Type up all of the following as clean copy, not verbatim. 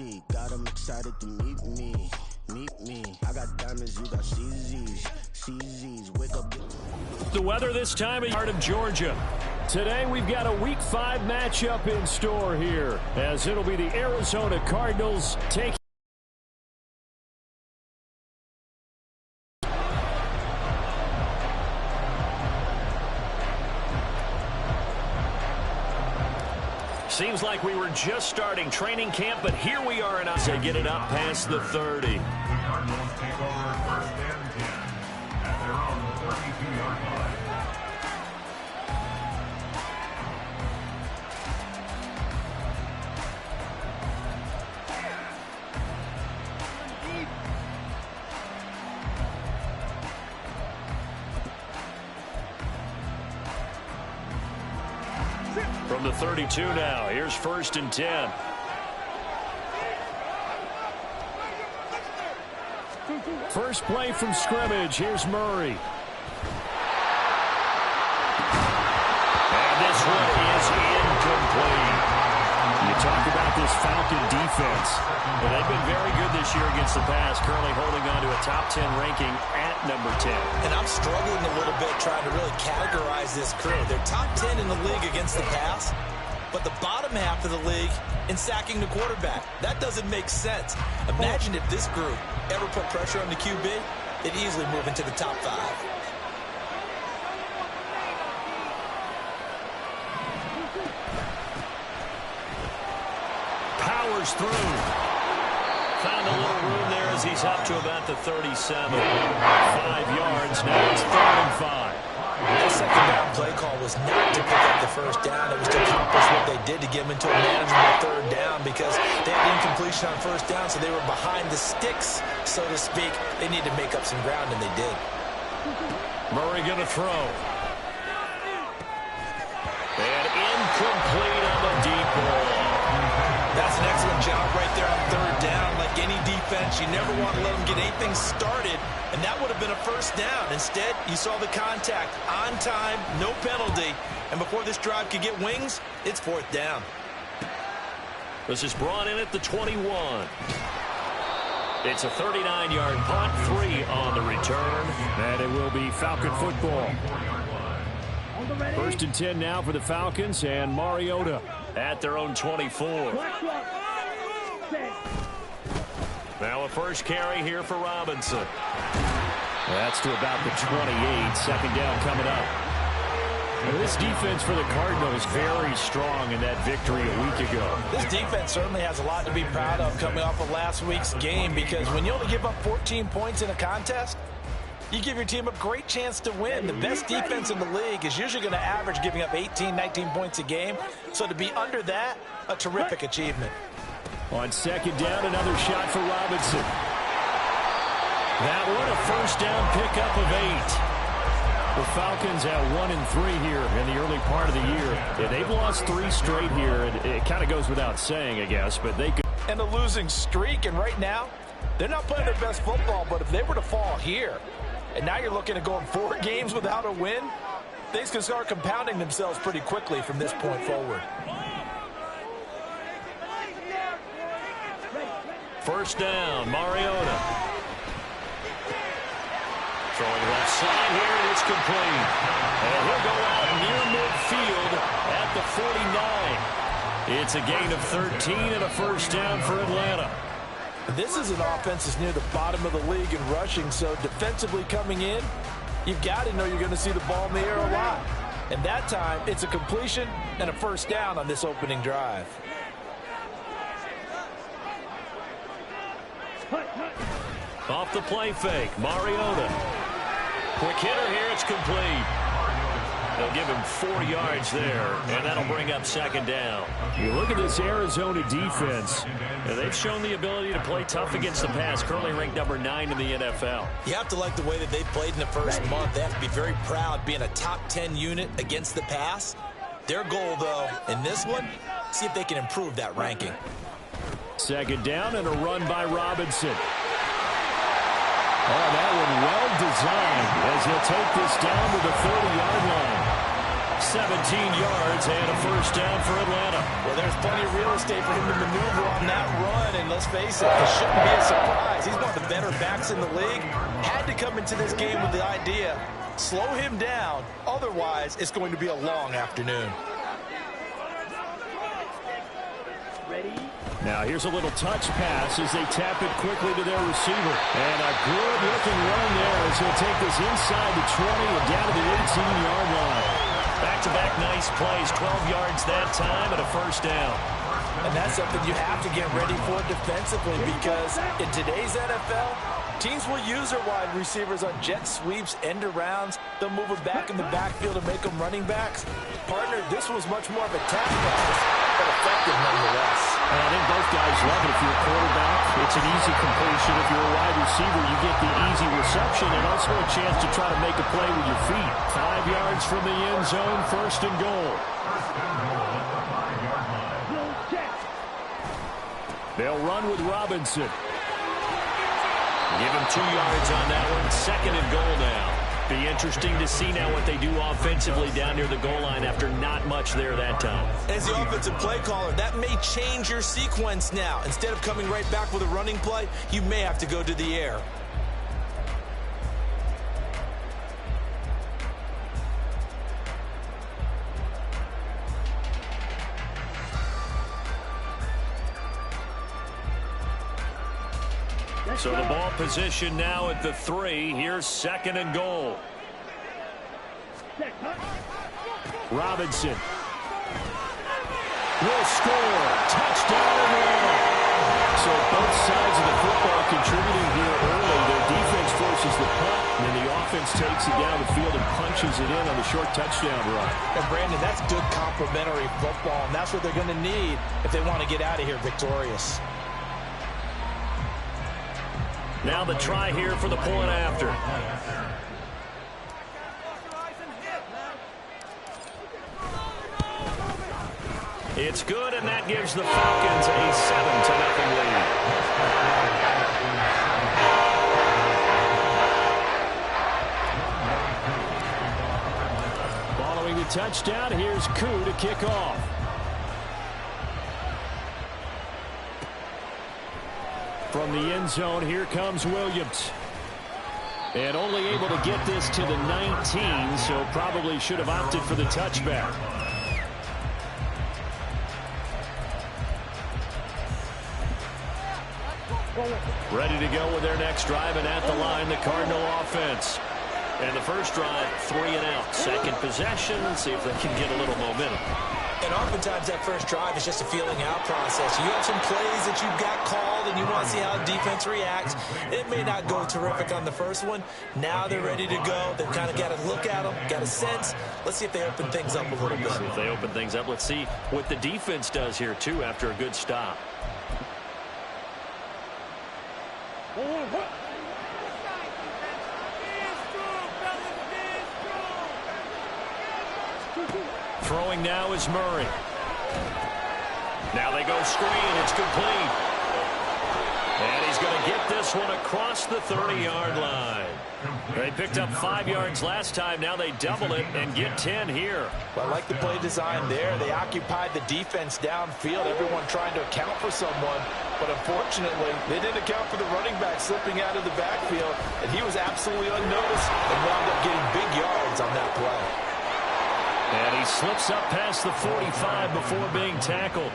easy. Got them excited to meet me. I got diamonds, you got CZs. Wake up. The weather this time in part of Georgia. Today we've got a Week 5 matchup in store here, as it'll be the Arizona Cardinals taking. Seems like we were just starting training camp, but here we are, and they get it up past the 30. The Cardinals take over first and 10 at their own 32-yard line. From the 32 now, here's first and 10. First play from scrimmage, here's Murray. And this one is incomplete. You talk about this Falcon defense. Well, they've been very good this year against the pass, currently holding on to a top 10 ranking at number 10. And I'm struggling a little bit trying to really categorize this crew. They're top 10 in the league against the pass, but the bottom half of the league in sacking the quarterback. That doesn't make sense. Imagine if this group ever put pressure on the QB, they'd easily move into the top 5. Powers through. Found a little room there as he's up to about the 37. 5 yards. Now it's 3rd and 5. That second down play call was not to pick up the first down. It was to accomplish what they did to get them into a manageable 3rd down, because they had incompletion on first down, so they were behind the sticks, so to speak. They needed to make up some ground, and they did. Murray going to throw. And incomplete on the deep ball. That's an excellent job right there on 3rd down. Like any defense, you never want to let them get anything started, and that would have been a first down. Instead, you saw the contact on time, no penalty, and before this drive could get wings, it's 4th down. This is brought in at the 21. It's a 39-yard punt, 3 on the return, and it will be Falcon football. First and 10 now for the Falcons, and Mariota at their own 24. Now a first carry here for Robinson. That's to about the 28. Second down coming up. And this defense for the Cardinals very strong in that victory a week ago. This defense certainly has a lot to be proud of coming off of last week's game, because when you only give up 14 points in a contest, you give your team a great chance to win. The best defense in the league is usually going to average giving up 18, 19 points a game. So to be under that, a terrific achievement. On second down, another shot for Robinson. That one a first down pickup of 8. The Falcons at 1-3 here in the early part of the year. Yeah, they've lost 3 straight here, and it kind of goes without saying, I guess, but they could. And a losing streak, and right now, they're not playing their best football, but if they were to fall here, and now you're looking at going 4 games without a win, things can start compounding themselves pretty quickly from this point forward. First down, Mariota. Throwing left side here, and it's complete. And he'll go out near midfield at the 49. It's a gain of 13 and a first down for Atlanta. This is an offense that's near the bottom of the league in rushing, so defensively coming in, you've got to know you're going to see the ball in the air a lot. And that time, it's a completion and a first down on this opening drive. Off the play fake, Mariota. Quick hitter here, it's complete. They'll give him 4 yards there, and that'll bring up second down. You look at this Arizona defense, and they've shown the ability to play tough against the pass, currently ranked number 9 in the NFL. You have to like the way that they played in the first month. They have to be very proud being a top 10 unit against the pass. Their goal, though, in this one, see if they can improve that ranking. Second down and a run by Robinson. Oh, that one well designed as he'll take this down to the 30-yard line. 17 yards and a first down for Atlanta. Well, there's plenty of real estate for him to maneuver on that run, and let's face it, it shouldn't be a surprise. He's one of the better backs in the league. Had to come into this game with the idea, slow him down, otherwise it's going to be a long afternoon. Now here's a little touch pass as they tap it quickly to their receiver. And a good-looking run there as he'll take this inside the 20 and down to the 18-yard line. Back-to-back nice plays, 12 yards that time and a first down. And that's something you have to get ready for defensively, because in today's NFL, teams will use their wide receivers on jet sweeps, end arounds. They'll move them back in the backfield to make them running backs. Partner, this was much more of a tackle, but effective nonetheless. I think both guys love it. If you're a quarterback, it's an easy completion. If you're a wide receiver, you get the easy reception and also a chance to try to make a play with your feet. 5 yards from the end zone, first and goal. They'll run with Robinson. Give him 2 yards on that one. Second and goal now. Be interesting to see now what they do offensively down near the goal line after not much there that time. As the offensive play caller, that may change your sequence now. Instead of coming right back with a running play, you may have to go to the air. So the ball position now at the 3. Here's second and goal. Robinson will score. Touchdown Atlanta. So both sides of the football contributing here early. Their defense forces the punt, and then the offense takes it down the field and punches it in on the short touchdown run. And Brandon, that's good complementary football, and that's what they're going to need if they want to get out of here victorious. Now the try here for the point after. It's good, and that gives the Falcons a 7-0 lead. Following the touchdown, here's Koo to kick off. From the end zone, here comes Williams. And only able to get this to the 19, so probably should have opted for the touchback. Ready to go with their next drive, and at the line, the Cardinal offense. And the first drive, 3 and out. Second possession, see if they can get a little momentum. And oftentimes that first drive is just a feeling out process. You have some plays that you've got called and you want to see how the defense reacts. It may not go terrific on the first one. Now they're ready to go. They've kind of got to look at them, got a sense. Let's see if they open things up a little bit. See if they open things up. Let's see what the defense does here, too, after a good stop. Throwing now is Murray. Now they go screen. It's complete. And he's going to get this one across the 30-yard line. They picked up 5 yards last time. Now they double it and get 10 here. Well, I like the play design there. They occupied the defense downfield, everyone trying to account for someone. But unfortunately, they didn't account for the running back slipping out of the backfield, and he was absolutely unnoticed and wound up getting big yards on that play. And he slips up past the 45 before being tackled.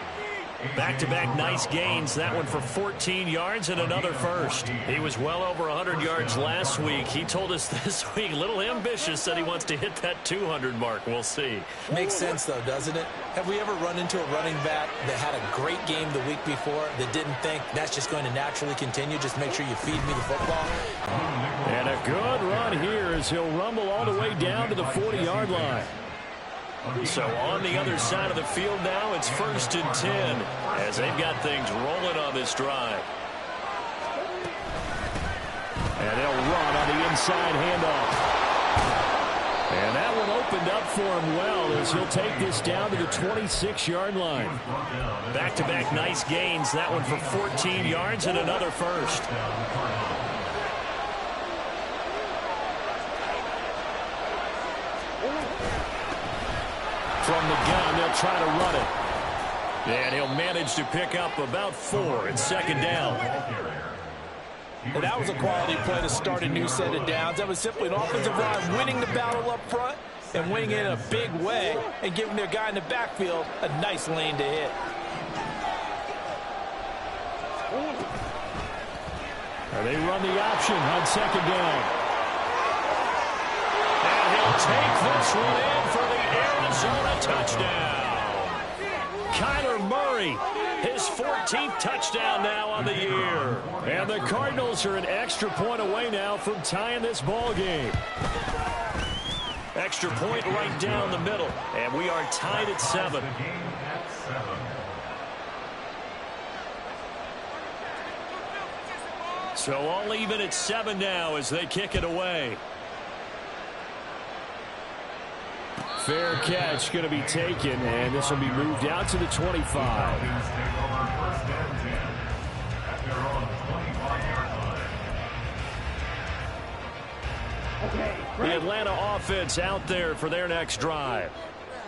Back-to-back nice gains. That one for 14 yards and another first. He was well over 100 yards last week. He told us this week, a little ambitious, said he wants to hit that 200 mark. We'll see. Makes sense, though, doesn't it? Have we ever run into a running back that had a great game the week before that didn't think that's just going to naturally continue? Just make sure you feed me the football. And a good run here as he'll rumble all the way down to the 40-yard line. So on the other side of the field now, it's 1st and 10 as they've got things rolling on this drive. And they'll run on the inside handoff. And that one opened up for him well as he'll take this down to the 26-yard line. Back-to-back nice gains. That one for 14 yards and another first. From the gun, they'll try to run it. And he'll manage to pick up about 4 and second down. Well, that was a quality play to start a new set of downs. That was simply an offensive line winning the battle up front and winning it in a big way and giving their guy in the backfield a nice lane to hit. They run the option on second down. And he'll take this one in for the Arizona touchdown. Kyler Murray, his 14th touchdown now on the year. And the Cardinals are an extra point away now from tying this ball game. Extra point right down the middle. And we are tied at 7. So all even at 7 now as they kick it away. Fair catch going to be taken, and this will be moved out to the 25. The Atlanta offense out there for their next drive.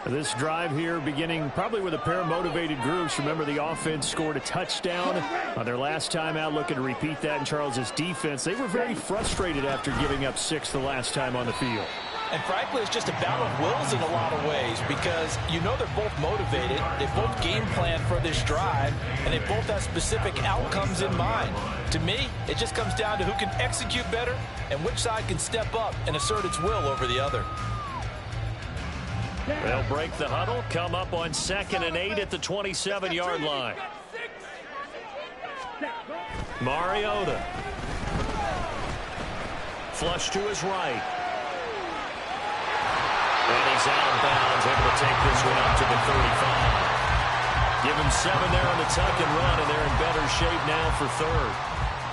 This drive here beginning probably with a pair of motivated groups. Remember, the offense scored a touchdown on their last time out, looking to repeat that in Charles's defense. They were very frustrated after giving up 6 the last time on the field. And frankly, it's just a battle of wills in a lot of ways because you know they're both motivated, they both game plan for this drive, and they both have specific outcomes in mind. To me, it just comes down to who can execute better and which side can step up and assert its will over the other. They'll break the huddle, come up on 2nd and 8 at the 27-yard line. Mariota. Flush to his right. And he's out of bounds, able to take this one up to the 35. Give him 7 there on the tuck and run, and they're in better shape now for 3rd.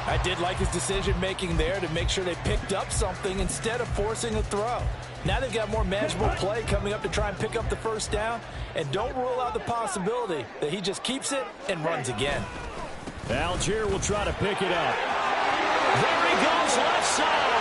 I did like his decision-making there to make sure they picked up something instead of forcing a throw. Now they've got more manageable play coming up to try and pick up the first down, and don't rule out the possibility that he just keeps it and runs again. Algier will try to pick it up. There he goes left side.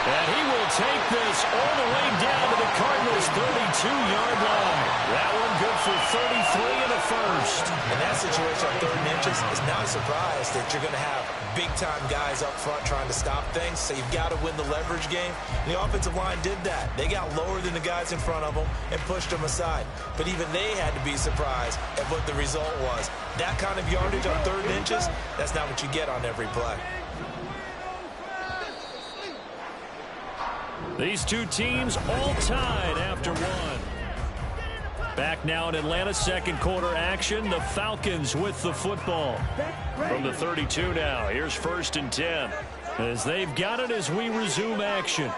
And he will take this all the way down to the Cardinals' 32-yard line. That one good for 33 and a first. In that situation on 3rd and inches, it's not a surprise that you're going to have big-time guys up front trying to stop things, so you've got to win the leverage game. And the offensive line did that. They got lower than the guys in front of them and pushed them aside. But even they had to be surprised at what the result was. That kind of yardage on 3rd and inches, that's not what you get on every play. These two teams all tied after 1. Back now in Atlanta, 2nd quarter action. The Falcons with the football. From the 32 now, here's 1st and 10. As they've got it as we resume action.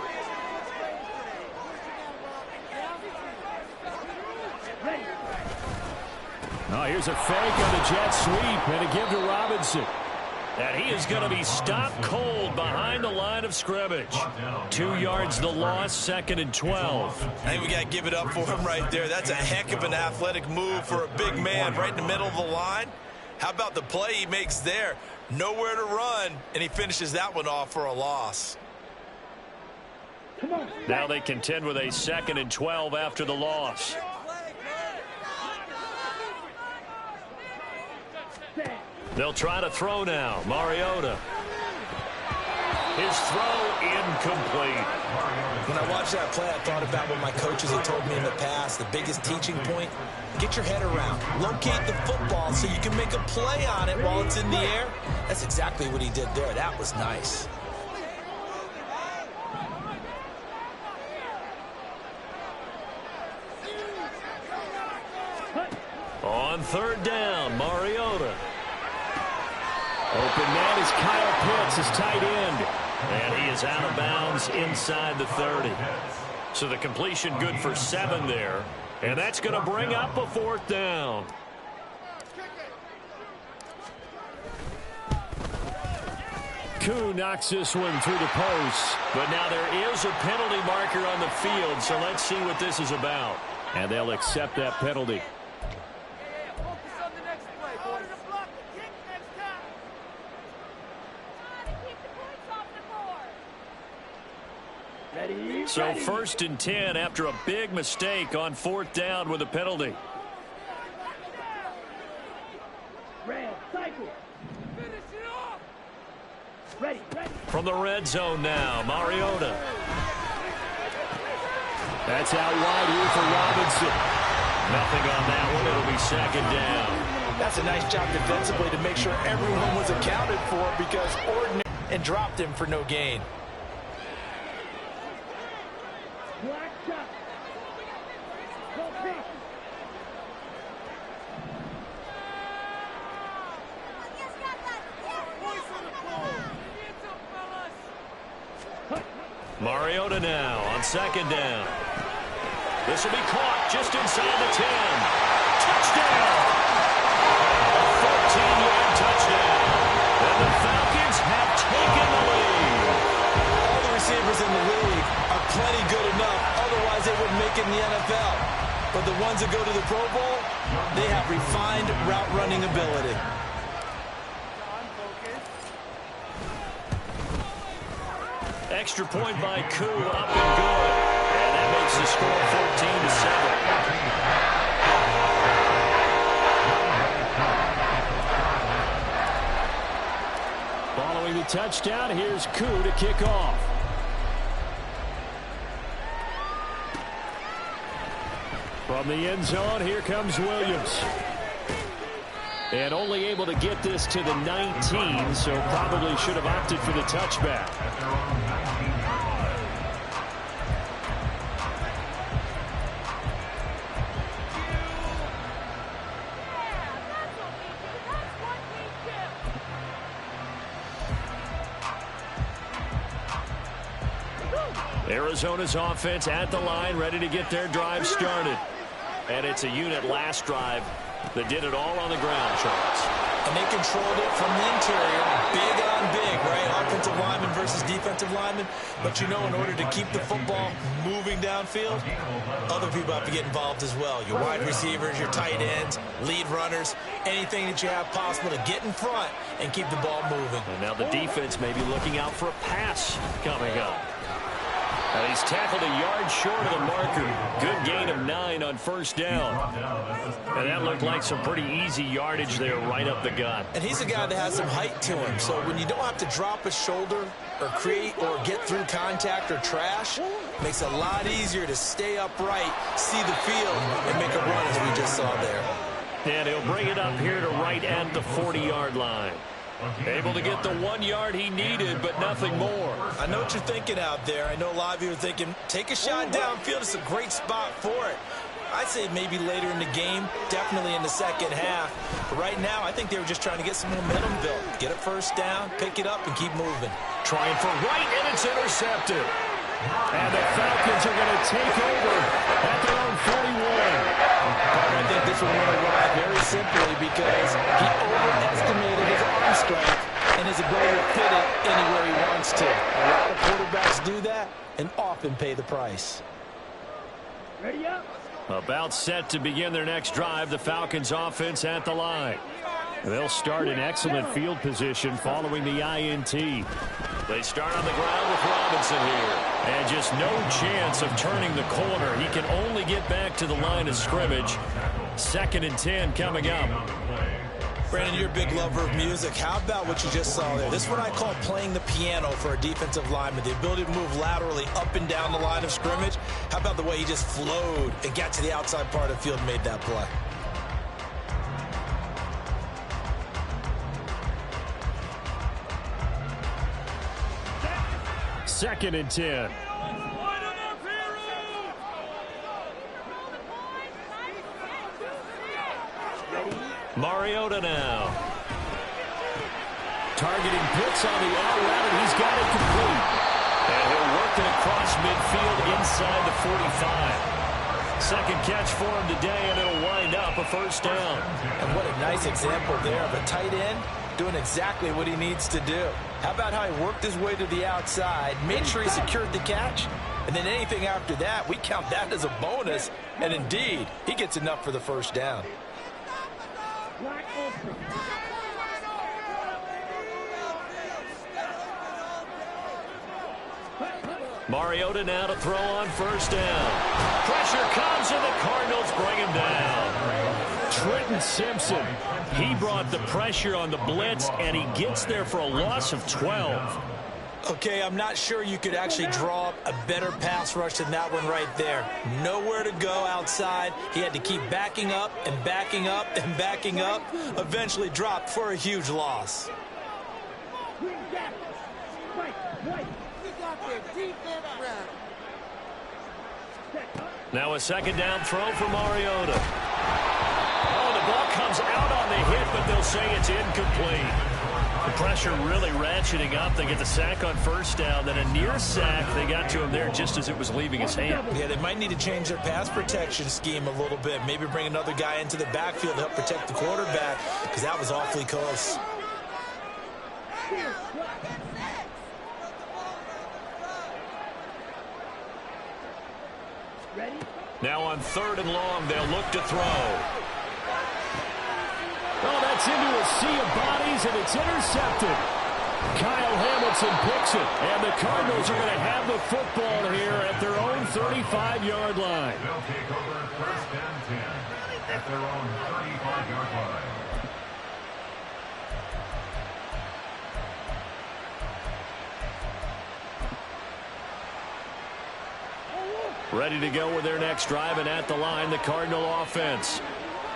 Now here's a fake on the jet sweep and a give to Robinson. And he is going to be stopped cold behind the line of scrimmage. 2 yards the loss, 2nd and 12. I think we got to give it up for him right there. That's a heck of an athletic move for a big man right in the middle of the line. How about the play he makes there? Nowhere to run, and he finishes that one off for a loss. Now they contend with a 2nd and 12 after the loss. They'll try to throw now. Mariota. His throw incomplete. When I watched that play, I thought about what my coaches had told me in the past. The biggest teaching point, get your head around. Locate the football so you can make a play on it while it's in the air. That's exactly what he did there. That was nice. On 3rd down, Mariota. Open man is Kyle Pitts, his tight end. And he is out of bounds inside the 30. So the completion good for 7 there. And that's going to bring up a 4th down. Koo knocks this one through the post. But now there is a penalty marker on the field, so let's see what this is about. And they'll accept that penalty. So 1st and 10 after a big mistake on 4th down with a penalty. From the red zone now, Mariota. That's out wide here for Robinson. Nothing on that one. It'll be 2nd down. That's a nice job defensively to make sure everyone was accounted for because ordinary and dropped him for no gain. Mariota now on 2nd down. This will be caught just inside the 10. Touchdown! A 14-yard touchdown. And the Falcons have taken the lead. All the receivers in the league are plenty good enough. Otherwise, they wouldn't make it in the NFL. But the ones that go to the Pro Bowl, they have refined route running ability. Extra point by Koo, up and good. And that makes the score 14-7. Following the touchdown, here's Koo to kick off. From the end zone, here comes Williams. And only able to get this to the 19, so probably should have opted for the touchback. Arizona's offense at the line, ready to get their drive started. And it's a unit last drive that did it all on the ground, Charles. And they controlled it from the interior, big on big, right? Offensive lineman versus defensive lineman. But, you know, in order to keep the football moving downfield, other people have to get involved as well. Your wide receivers, your tight ends, lead runners, anything that you have possible to get in front and keep the ball moving. And now the defense may be looking out for a pass coming up. And he's tackled a yard short of the marker. Good gain of 9 on 1st down. And that looked like some pretty easy yardage there right up the gut. And he's a guy that has some height to him. So when you don't have to drop a shoulder or create or get through contact or trash, it makes it a lot easier to stay upright, see the field, and make a run as we just saw there. And he'll bring it up here to right at the 40-yard line. Able to get the 1 yard he needed, but nothing more. I know what you're thinking out there. I know a lot of you are thinking, take a shot downfield. It's a great spot for it. I'd say maybe later in the game, definitely in the second half. But right now, I think they were just trying to get some momentum built. Get a 1st down, pick it up, and keep moving. Trying for right, and it's intercepted. And the Falcons are going to take over at their own 41. I think this one went away very simply because he overestimated his arm strength and his ability to fit it anywhere he wants to. A lot of quarterbacks do that and often pay the price. Ready up. About set to begin their next drive, the Falcons offense at the line. They'll start in excellent field position following the INT. They start on the ground with Robinson here. And just no chance of turning the corner. He can only get back to the line of scrimmage. 2nd and 10 coming up. Brandon, you're a big lover of music. How about what you just saw there? This is what I call playing the piano for a defensive lineman. The ability to move laterally up and down the line of scrimmage. How about the way he just flowed and got to the outside part of the field and made that play? 2nd and 10. Mariota now. Targeting Pitts on the out route, and he's got it complete. And he'll work it across midfield inside the 45. Second catch for him today, and it'll wind up a 1st down. And what a nice example there of a tight end doing exactly what he needs to do. How about how he worked his way to the outside, made sure he secured the catch, and then anything after that, we count that as a bonus. And indeed, he gets enough for the 1st down. Mariota now to throw on first down. Pressure comes, and the Cardinals bring him down. Trenton Simpson, he brought the pressure on the blitz, and he gets there for a loss of 12. Okay, I'm not sure you could actually draw up a better pass rush than that one right there. Nowhere to go outside. He had to keep backing up and backing up and backing up. Eventually dropped for a huge loss. Now a second down throw for Mariota. Oh, the ball comes out on the hit, but they'll say it's incomplete. The pressure really ratcheting up. They get the sack on first down, then a near sack. They got to him there just as it was leaving his hand. Yeah, they might need to change their pass protection scheme a little bit. Maybe bring another guy into the backfield to help protect the quarterback, because that was awfully close. Now on 3rd and long, they'll look to throw. Oh, that's into a sea of bodies, and it's intercepted. Kyle Hamilton picks it, and the Cardinals are going to have the football here at their own 35-yard line. They'll take over 1st and 10 at their own 35-yard line. Ready to go with their next drive, and at the line, the Cardinal offense.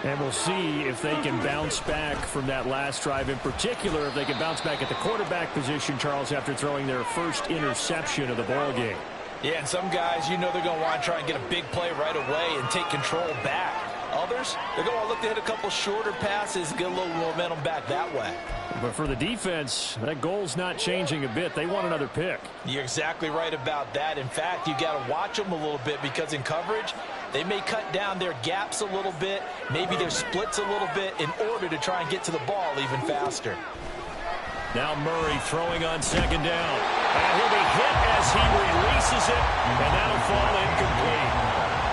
And we'll see if they can bounce back from that last drive. In particular, if they can bounce back at the quarterback position, Charles, after throwing their first interception of the ball game. Yeah, and some guys, you know they're going to want to try and get a big play right away and take control back. Others, they're going to look to hit a couple shorter passes, get a little momentum back that way. But for the defense, that goal's not changing a bit. They want another pick. You're exactly right about that. In fact, you got to watch them a little bit, because in coverage, they may cut down their gaps a little bit, maybe their splits a little bit, in order to try and get to the ball even faster. Now Murray throwing on 2nd down. And he'll be hit as he releases it, and that'll fall incomplete.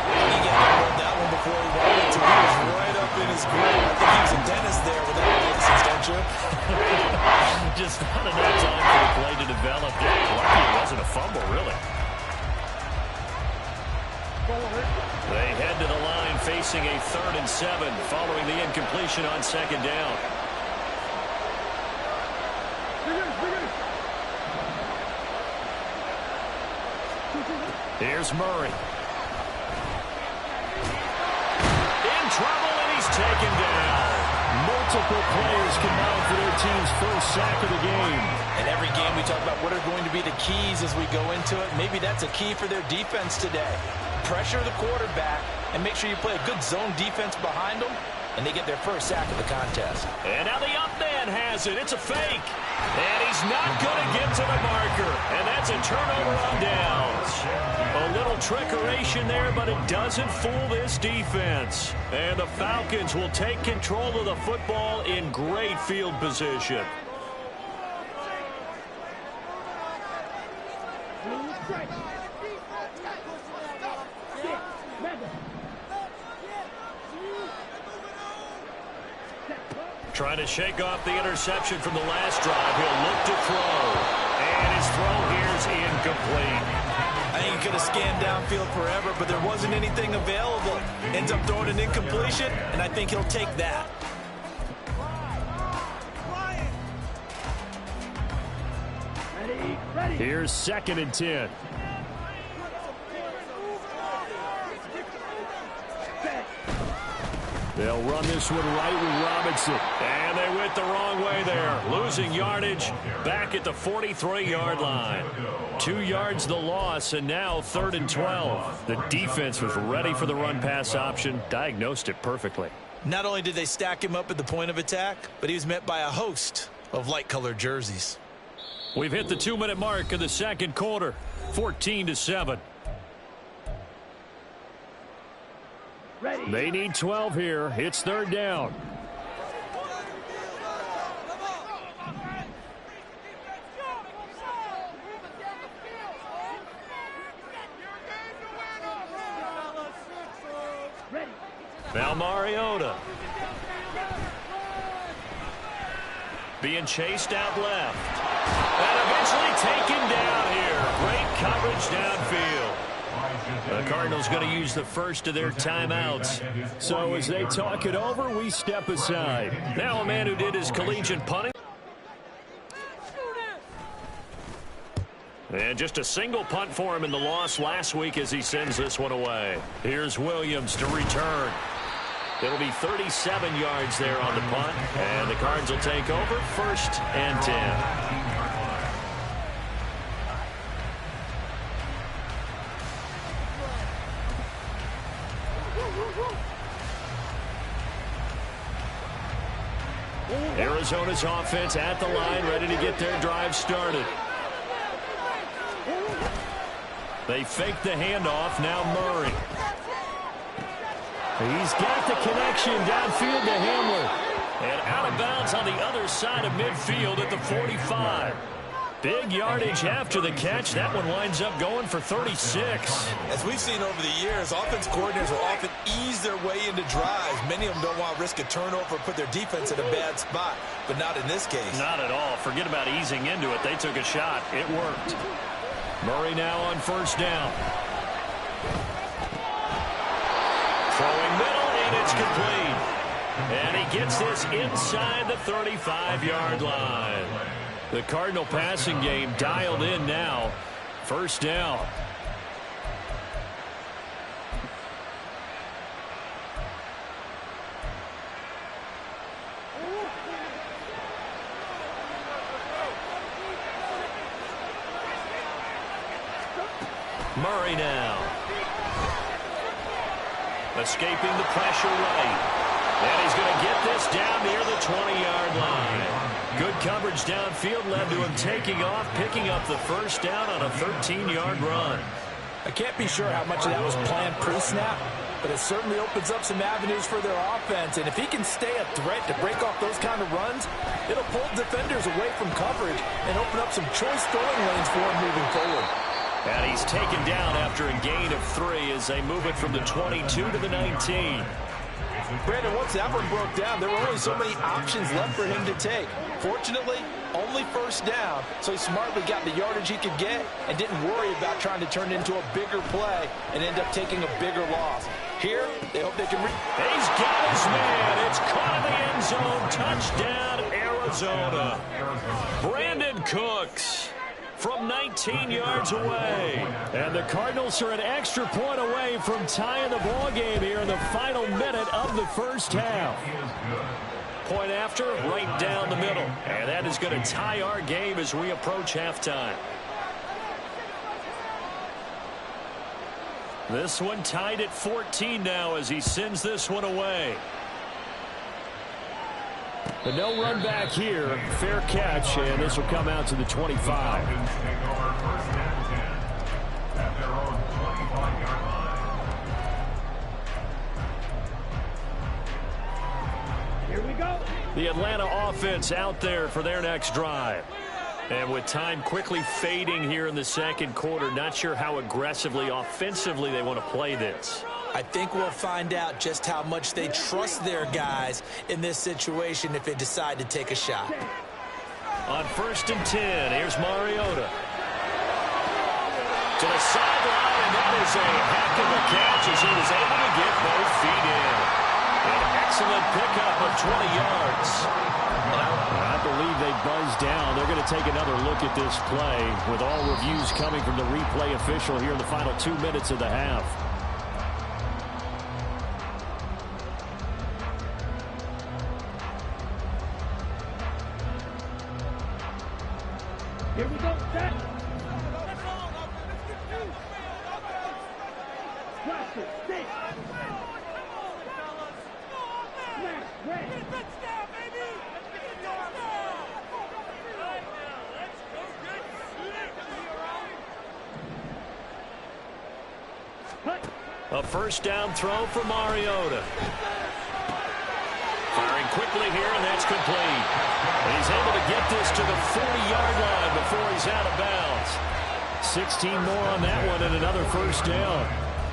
He got that one before he wanted to. He was right up in his grip. I think he was a dentist there with that license, don't you? Just not enough time for the play to develop. Lucky it wasn't a fumble, really. They head to the line facing a 3rd and 7 following the incompletion on 2nd down. Here's Murray. In trouble, and he's taken down. Multiple players combined for their team's first sack of the game. And every game we talk about what are going to be the keys as we go into it. Maybe that's a key for their defense today. Pressure the quarterback and make sure you play a good zone defense behind them, and they get their first sack of the contest. And now the up man has it. It's a fake. And he's not going to get to the marker. And that's a turnover on downs. A little trickeration there, but it doesn't fool this defense. And the Falcons will take control of the football in great field position. Trying to shake off the interception from the last drive. He'll look to throw. And his throw here's incomplete. I think he could have scanned downfield forever, but there wasn't anything available. Ends up throwing an incompletion, and I think he'll take that. Here's 2nd and 10. They'll run this one right with Robinson. And they went the wrong way there. Losing yardage back at the 43-yard line. 2 yards the loss, and now 3rd and 12. The defense was ready for the run-pass option, diagnosed it perfectly. Not only did they stack him up at the point of attack, but he was met by a host of light-colored jerseys. We've hit the 2-minute mark of the 2nd quarter, 14-7. They need 12 here. It's 3rd down. Now Mariota. being chased out left. And eventually taken down here. Great coverage downfield. The Cardinals going to use the first of their timeouts. So as they talk it over, we step aside. Now a man who did his collegiate punting. And just a single punt for him in the loss last week as he sends this one away. Here's Williams to return. It'll be 37 yards there on the punt. And the Cards will take over 1st and 10. Arizona's offense at the line, ready to get their drive started. They fake the handoff. Now Murray. He's got the connection downfield to Hamler. And out of bounds on the other side of midfield at the 45. Big yardage after the catch. That one winds up going for 36. As we've seen over the years, offense coordinators will often ease their way into drives. Many of them don't want to risk a turnover or put their defense in a bad spot, but not in this case. Not at all. Forget about easing into it. They took a shot. It worked. Murray now on 1st down. Throwing middle, and it's complete. And he gets this inside the 35-yard line. The Cardinal passing game dialed in now. 1st down. Murray now. Escaping the pressure right. And he's going to get this down near the 20-yard line. Good coverage downfield led to him taking off, picking up the 1st down on a 13-yard run. I can't be sure how much of that was planned pre-snap, but it certainly opens up some avenues for their offense. And if he can stay a threat to break off those kind of runs, it'll pull defenders away from coverage and open up some choice throwing lanes for him moving forward. And he's taken down after a gain of 3 as they move it from the 22 to the 19. Brandon, once that one broke down, there were only so many options left for him to take. Fortunately, only 1st down, so he smartly got the yardage he could get and didn't worry about trying to turn it into a bigger play and end up taking a bigger loss. Here, they hope they can... He's got his man. It's caught in the end zone. Touchdown, Arizona. Brandon Cooks from 19 yards away. And the Cardinals are an extra point away from tying the ball game here in the final minute of the 1st half. Point after, right down the middle. And that is going to tie our game as we approach halftime. This one tied at 14 now as he sends this one away. But no run back here. Fair catch, and this will come out to the 25. Here we go. The Atlanta offense out there for their next drive. And with time quickly fading here in the 2nd quarter, not sure how aggressively, offensively they want to play this. I think we'll find out just how much they trust their guys in this situation if they decide to take a shot. On 1st and 10, here's Mariota. To the sideline, and that is a heck of a catch as he was able to get both feet in. An excellent pickup of 20 yards. I believe they buzzed down. They're going to take another look at this play with all reviews coming from the replay official here in the final 2 minutes of the half. Here we go. Set. Watch it. Stick. Smash. Red. Touchdown, baby. A 1st down throw for Mariota. Firing quickly here, and that's complete. And he's able to get this to the 40-yard line before he's out of bounds. 16 more on that one and another 1st down.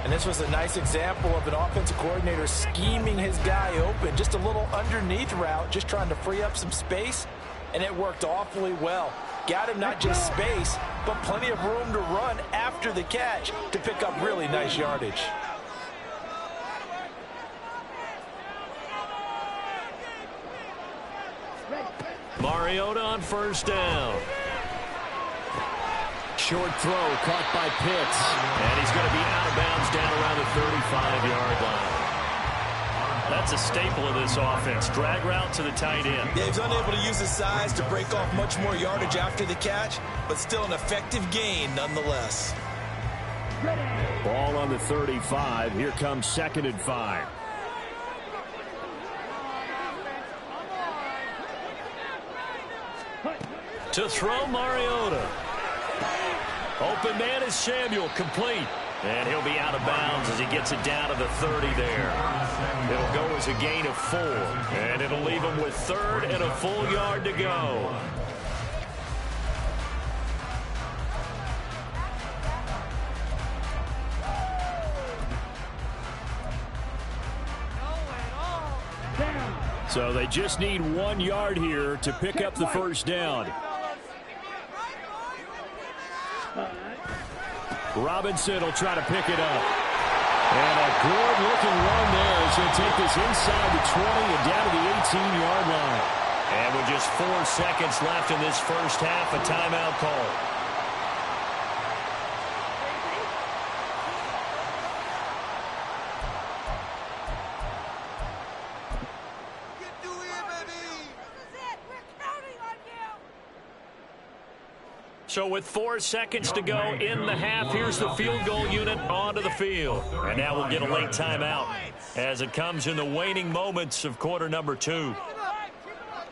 And this was a nice example of an offensive coordinator scheming his guy open. Just a little underneath route, just trying to free up some space and it worked awfully well. Got him not just space, but plenty of room to run after the catch to pick up really nice yardage. Mariota on first down. Short throw caught by Pitts. And he's going to be out of bounds down around the 35-yard line. That's a staple of this offense. Drag route to the tight end. Yeah, he's unable to use his size to break off much more yardage after the catch, but still an effective gain nonetheless. Ball on the 35. Here comes 2nd and 5. To throw, Mariota. Open man is Samuel, complete. And he'll be out of bounds as he gets it down to the 30 there. It'll go as a gain of 4. And it'll leave him with 3rd and a full yard to go. So they just need 1 yard here to pick up the first down. Robinson will try to pick it up. And a good-looking run there as he'll take this inside the 20 and down to the 18-yard line. And with just 4 seconds left in this first half, a timeout call. So with 4 seconds to go in the half, here's the field goal unit onto the field. And now we'll get a late timeout as it comes in the waning moments of quarter number 2.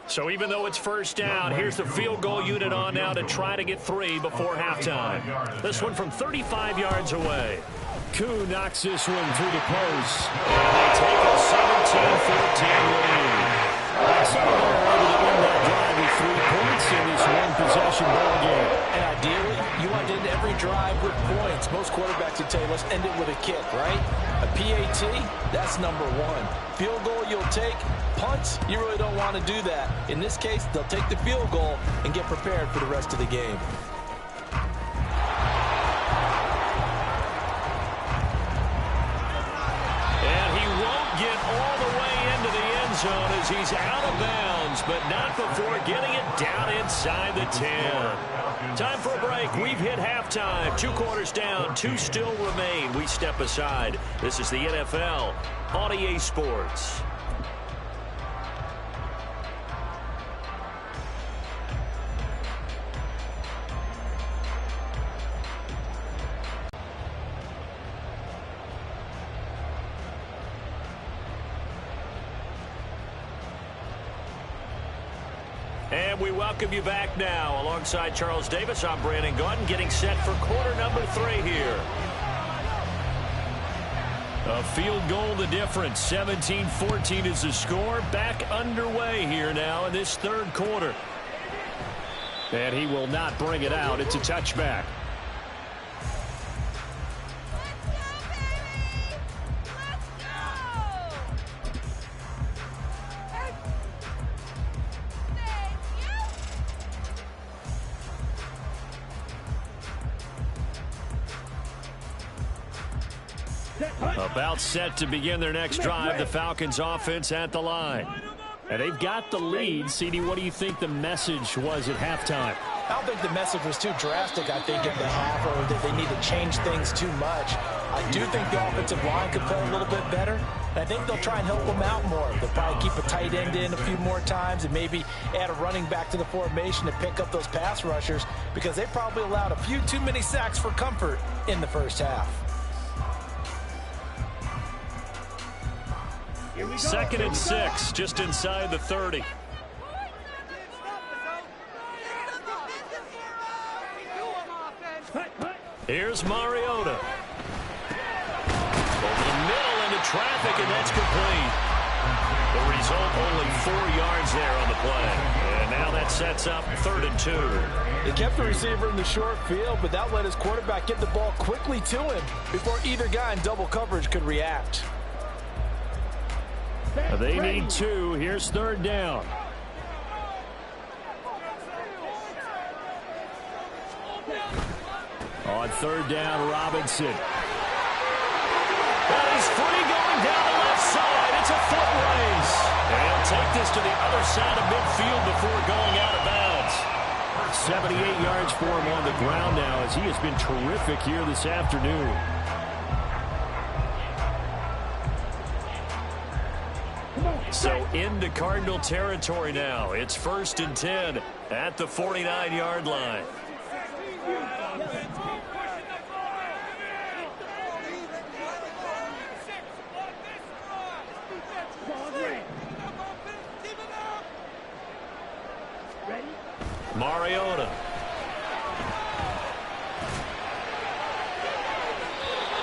So even though it's first down, here's the field goal unit on now to try to get 3 before halftime. This one from 35 yards away. Koo knocks this one through the post. And they take a 17-14 lead. Somehow they're able to win that drive with 3 points in this one-possession ball game. And ideally, you want to end every drive with points. Most quarterbacks would tell you, let's end it with a kick, right? A PAT, that's number 1. Field goal you'll take. Punts, you really don't want to do that. In this case, they'll take the field goal and get prepared for the rest of the game. And he won't get all the way into the end zone as he's out of bounds, but not before getting it down inside the 10. Time for a break. We've hit halftime. 2 quarters down, 2 still remain. We step aside. This is the NFL on EA Sports. And we welcome you back now. Alongside Charles Davis, I'm Brandon Gaudin, getting set for quarter number 3 here. A field goal the difference. 17-14 is the score. Back underway here now in this 3rd quarter. And he will not bring it out. It's a touchback. About set to begin their next drive, the Falcons offense at the line. And they've got the lead. CD, what do you think the message was at halftime? I don't think the message was too drastic, I think, in the half, or that they need to change things too much. I do think the offensive line could play a little bit better. And I think they'll try and help them out more. They'll probably keep a tight end in a few more times and maybe add a running back to the formation to pick up those pass rushers, because they probably allowed a few too many sacks for comfort in the first half. 2nd and 6, just inside the 30. Here's Mariota. Over the middle into traffic, and that's complete. The result, only 4 yards there on the play. And now that sets up 3rd and 2. They kept the receiver in the short field, but that let his quarterback get the ball quickly to him before either guy in double coverage could react. They need 2. Here's 3rd down. On third down, Robinson. And he's free going down the left side. It's a foot race. And he'll take this to the other side of midfield before going out of bounds. 78 yards for him on the ground now as he has been terrific here this afternoon. So into Cardinal territory now. It's 1st and 10 at the 49-yard line. Mariota.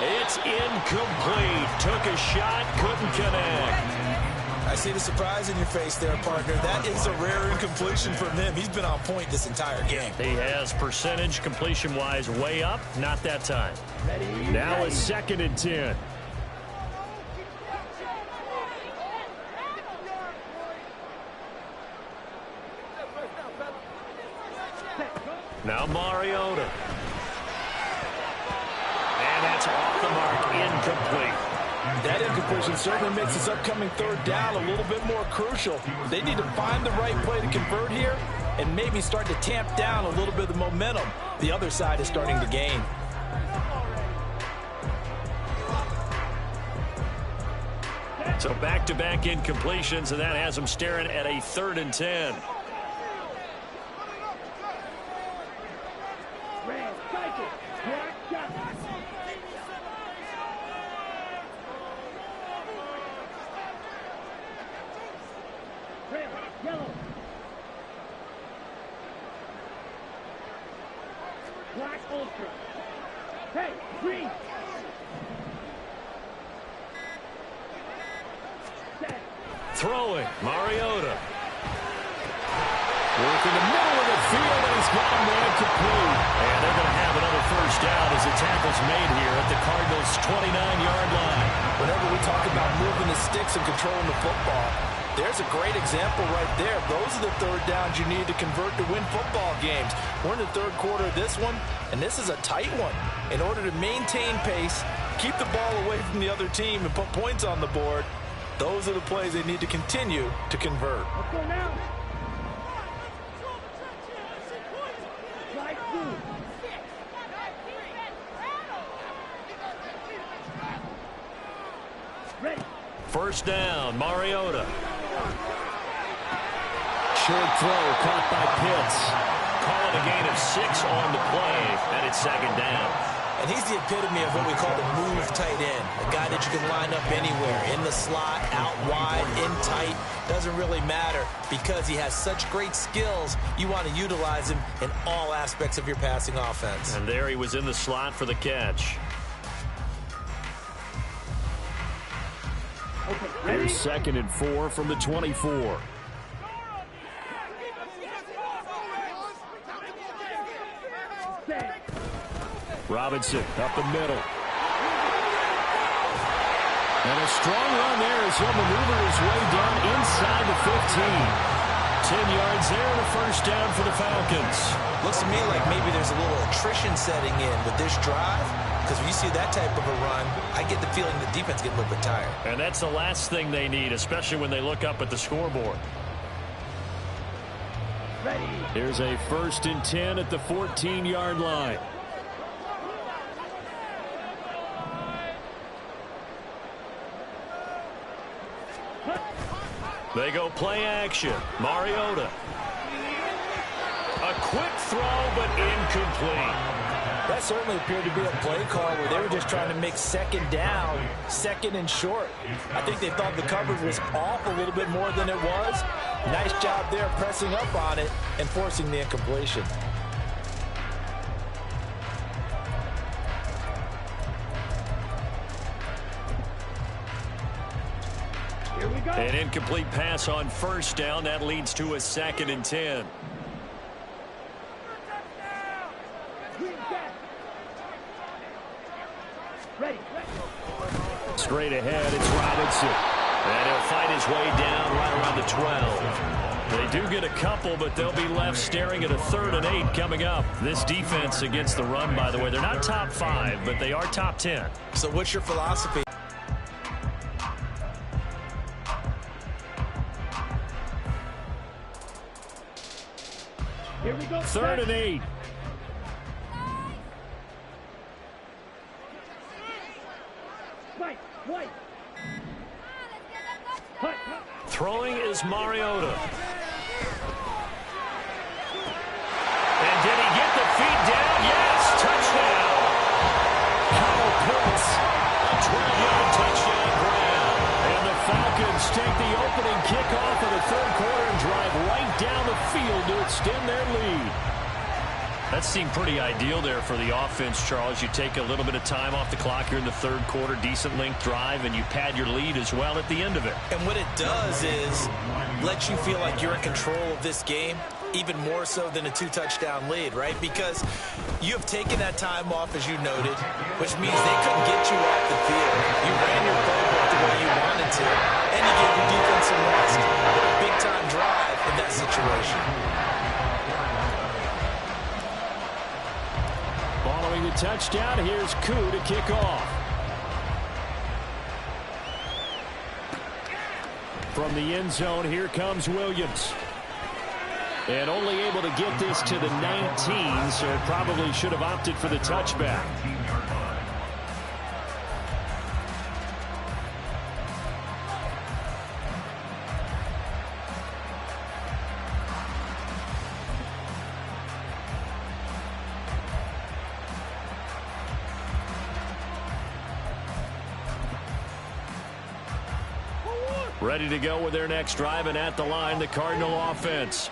It's incomplete. Took a shot, couldn't connect. I see the surprise in your face there, partner. That is a rare incompletion from him. He's been on point this entire game. He has percentage completion-wise way up. Not that time. Now a 2nd and 10. Now Mariota. And that's off the mark, incomplete. That incompletion certainly makes this upcoming 3rd down a little bit more crucial. They need to find the right play to convert here and maybe start to tamp down a little bit of the momentum the other side is starting to gain. So back-to-back incompletions, and that has them staring at a 3rd and 10. Black Ultra. Hey, green. Throwing, Mariota. Work in the middle of the field, and he's got him there complete. And they're going to have another 1st down as the tackle's made here at the Cardinals' 29-yard line. Whenever we talk about moving the sticks and controlling the football, there's a great example right there. Those are the 3rd downs you need to convert to win football games. We're in the 3rd quarter of this one, and this is a tight one. In order to maintain pace, keep the ball away from the other team, and put points on the board, those are the plays they need to continue to convert. Let's go now. Slide through. Ready. 1st down, Mariota. Short throw caught by Pitts. Calling a gain of 6 on the play, and it's 2nd down. And he's the epitome of what we call the move tight end. A guy that you can line up anywhere, in the slot, out wide, in tight. Doesn't really matter because he has such great skills. You want to utilize him in all aspects of your passing offense. And there he was in the slot for the catch. Here's 2nd and 4 from the 24. Robinson up the middle. And a strong run there as he'll maneuver his way down inside the 15. 10 yards there and a 1st down for the Falcons. Looks to me like maybe there's a little attrition setting in with this drive, because when you see that type of a run, I get the feeling the defense get a little bit tired. And that's the last thing they need, especially when they look up at the scoreboard. Ready. Here's a 1st and 10 at the 14-yard line. They go play action. Mariota. A quick throw, but incomplete. That certainly appeared to be a play call where they were just trying to make 2nd down, 2nd and short. I think they thought the coverage was off a little bit more than it was. Nice job there pressing up on it and forcing the incompletion. Here we go. An incomplete pass on 1st down. That leads to a 2nd and 10. Ready. Straight ahead, it's Robinson. And he'll fight his way down right around the 12. They do get a couple, but they'll be left staring at a 3rd and 8 coming up. This defense against the run, by the way, they're not top 5, but they are top 10. So what's your philosophy? Here we go. 3rd and 8. White. Cut. Throwing is Mariota. And did he get the feet down? Yes, touchdown. Kyle Pitts. A 12-yard touchdown grab. And the Falcons take the opening kickoff of the 3rd quarter and drive right down the field to extend their lead. That seemed pretty ideal there for the offense, Charles. You take a little bit of time off the clock here in the 3rd quarter, decent length drive, and you pad your lead as well at the end of it. And what it does is let you feel like you're in control of this game, even more so than a 2-touchdown lead, right? Because you have taken that time off, as you noted, which means they couldn't get you off the field. You ran your playbook the way you wanted to, and you gave your defense some rest. Big-time drive in that situation. Following the touchdown, here's Koo to kick off. From the end zone, here comes Williams. And only able to get this to the 19, so probably should have opted for the touchback. Ready to go with their next drive, and at the line, the Cardinal offense.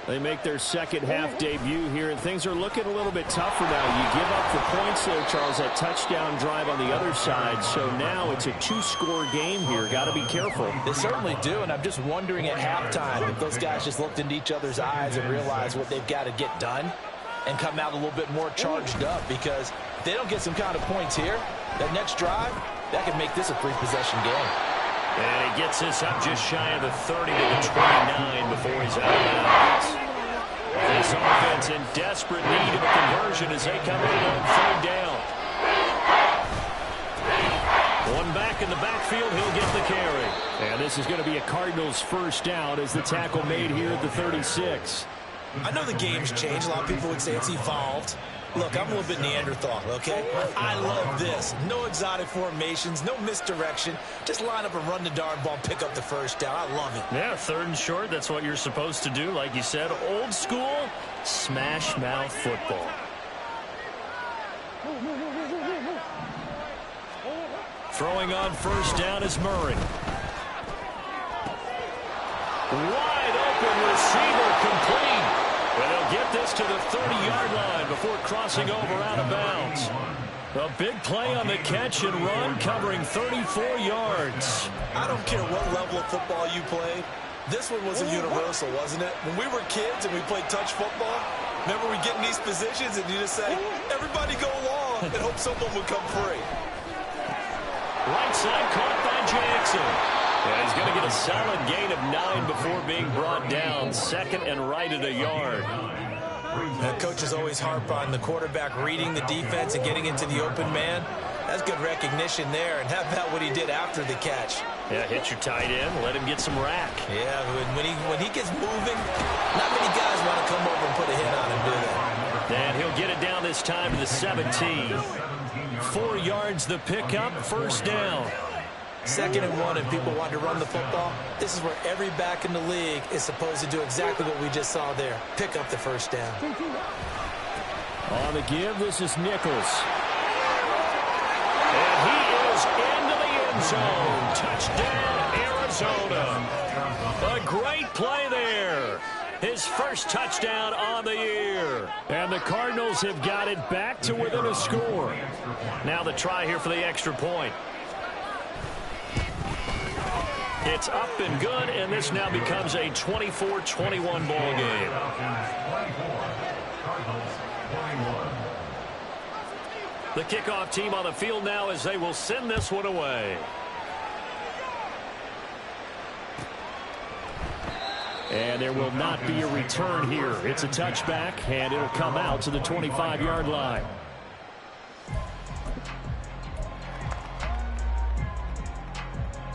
They make their second half debut here, and things are looking a little bit tougher now. You give up the points there, Charles, that touchdown drive on the other side. So now it's a 2-score game here. Got to be careful. They certainly do, and I'm just wondering at halftime if those guys just looked into each other's eyes and realized what they've got to get done and come out a little bit more charged up, because if they don't get some kind of points here, that next drive, that could make this a 3-possession game. And he gets this up just shy of the 30 to the 29 before he's out of bounds. This offense in desperate need of a conversion as they come in on 3rd down. One back in the backfield, he'll get the carry. And this is going to be a Cardinals first down as the tackle made here at the 36. I know the game's changed. A lot of people would say it's evolved. Look, I'm a little bit Neanderthal, okay? I love this. No exotic formations, no misdirection. Just line up and run the darn ball, pick up the first down. I love it. Yeah, 3rd and short, that's what you're supposed to do. Like you said, old school, smash mouth football. Throwing on first down is Murray. Wide open receiver, complete. And they'll get this to the 30-yard line before crossing over out of bounds. A big play on the catch and run, covering 34 yards. I don't care what level of football you played. This one was a universal, wasn't it? When we were kids and we played touch football, remember we get in these positions and you just say, everybody go along, and hope someone would come free. Right side caught by Jackson. And he's going to get a solid gain of 9 before being brought down. 2nd and right at a yard. Coaches always harp on the quarterback reading the defense and getting into the open man. That's good recognition there. And how about what he did after the catch? Yeah, hit your tight end, let him get some rack. Yeah, when he gets moving, not many guys want to come over and put a hit on him, do they? And he'll get it down this time to the 17. 4 yards the pickup, first down. 2nd and 1, and people want to run the football. This is where every back in the league is supposed to do exactly what we just saw there. Pick up the first down. On the give, this is Nichols. And he is into the end zone. Touchdown, Arizona. A great play there. His first touchdown on the year. And the Cardinals have got it back to within a score. Now the try here for the extra point. It's up and good, and this now becomes a 24-21 ball game. The kickoff team on the field now as they will send this one away. And there will not be a return here. It's a touchback, and it'll come out to the 25-yard line.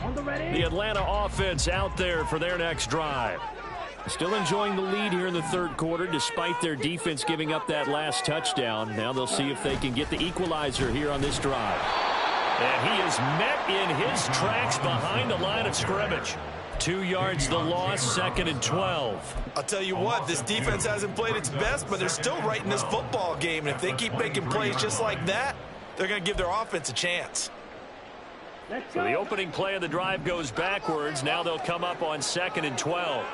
On the ready. The Atlanta offense out there for their next drive. Still enjoying the lead here in the third quarter despite their defense giving up that last touchdown. Now they'll see if they can get the equalizer here on this drive. And he is met in his tracks behind the line of scrimmage. 2 yards the loss, 2nd and 12. I'll tell you what, this defense hasn't played its best, but they're still right in this football game. And if they keep making plays just like that, they're going to give their offense a chance. So the opening play of the drive goes backwards. Now they'll come up on 2nd and 12.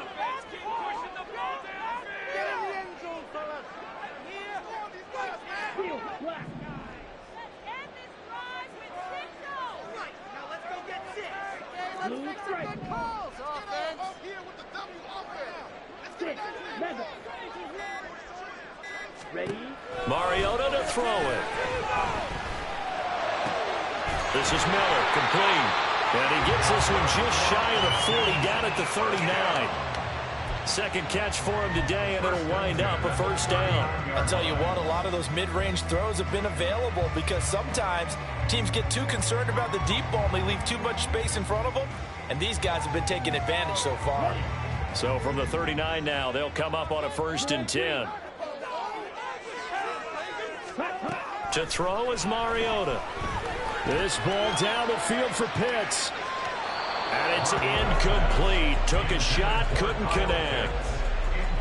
Ready. Mariota to throw it. This is Miller, complete. And he gets this one just shy of the 40, down at the 39. Second catch for him today, and it'll wind up a first down. I'll tell you what, a lot of those mid-range throws have been available because sometimes teams get too concerned about the deep ball and they leave too much space in front of them, and these guys have been taking advantage so far. So from the 39 now, they'll come up on a 1st and 10. To throw is Mariota. This ball down the field for Pitts. And it's incomplete. Took a shot, couldn't connect.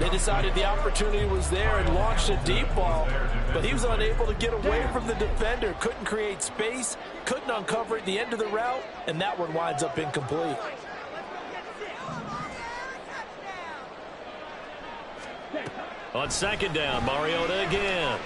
They decided the opportunity was there and launched a deep ball, but he was unable to get away from the defender. Couldn't create space, couldn't uncover at the end of the route, and that one winds up incomplete. On 2nd down, Mariota again.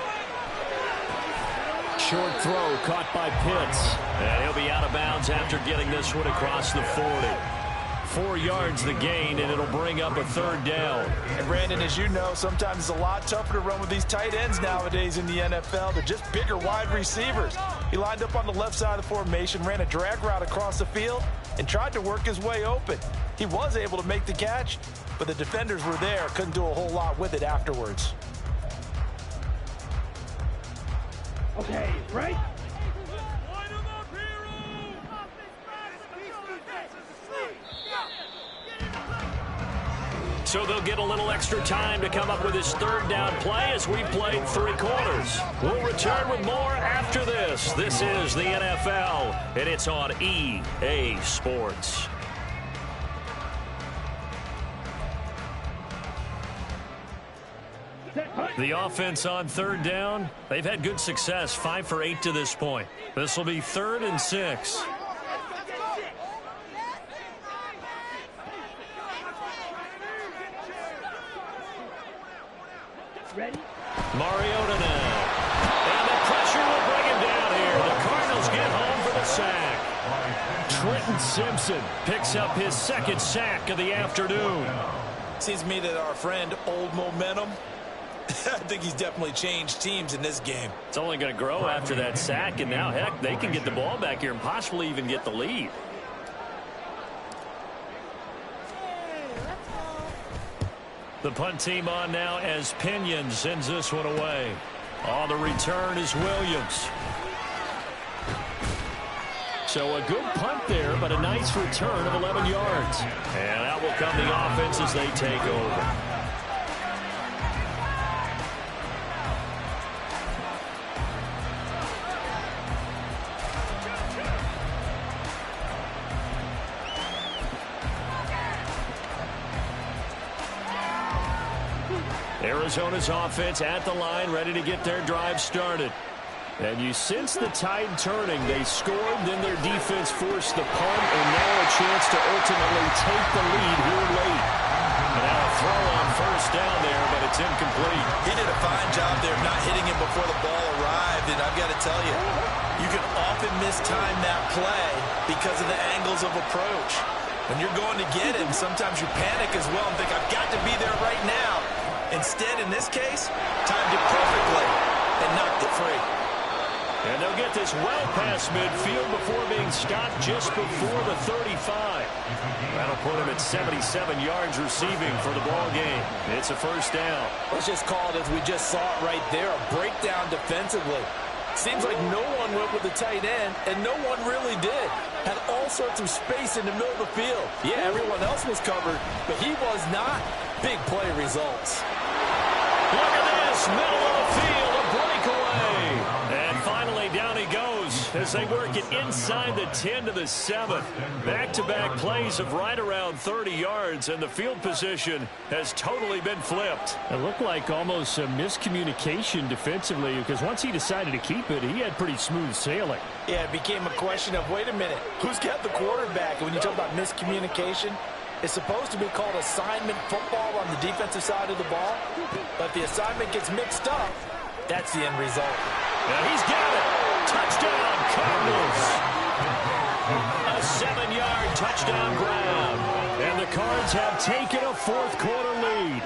Short throw caught by Pitts. And he'll be out of bounds after getting this one across the 40. 4 yards the gain, and it'll bring up a 3rd down. And Brandon, as you know, sometimes it's a lot tougher to run with these tight ends nowadays in the NFL. They're just bigger wide receivers. He lined up on the left side of the formation, ran a drag route across the field, and tried to work his way open. He was able to make the catch, but the defenders were there, couldn't do a whole lot with it afterwards. Okay, right? So they'll get a little extra time to come up with his 3rd down play as we played 3 quarters. We'll return with more after this. This is the NFL, and it's on EA Sports. The offense on 3rd down, they've had good success, 5 for 8 to this point. This will be 3rd and 6. Ready. Mariota now. And the pressure will bring him down here. The Cardinals get home for the sack. Trenton Simpson picks up his 2nd sack of the afternoon. Seems to me that our friend, Old Momentum, I think he's definitely changed teams in this game. It's only going to grow after that sack, and now, heck, they can get the ball back here and possibly even get the lead. The punt team on now as Pinion sends this one away. On the return is Williams. So a good punt there, but a nice return of 11 yards. And out will come the offense as they take over. Arizona's offense at the line, ready to get their drive started. And you sense the tide turning. They scored, then their defense forced the punt, and now a chance to ultimately take the lead here late. And now a throw on 1st down there, but it's incomplete. He did a fine job there of not hitting him before the ball arrived, and I've got to tell you, you can often mistime that play because of the angles of approach. When you're going to get him, sometimes you panic as well and think, I've got to be there right now. Instead, in this case, timed it perfectly and knocked it free. And they'll get this well past midfield before being stopped just before the 35. That'll put him at 77 yards receiving for the ball game. It's a first down. Let's just call it as we just saw it right there, a breakdown defensively. Seems like no one went with the tight end, and no one really did. Had all sorts of space in the middle of the field. Yeah, everyone else was covered, but he was not. Big play results. Look at this, middle of the field, a breakaway. And finally, down he goes as they work it inside the 10 to the 7. Back-to-back plays of right around 30 yards, and the field position has totally been flipped. It looked like almost a miscommunication defensively, because once he decided to keep it, he had pretty smooth sailing. Yeah, it became a question of, wait a minute, who's got the quarterback? And when you talk about miscommunication, it's supposed to be called assignment football on the defensive side of the ball. But if the assignment gets mixed up, that's the end result. And he's got it. Touchdown, Cardinals. A 7-yard touchdown grab. And the Cards have taken a fourth-quarter lead.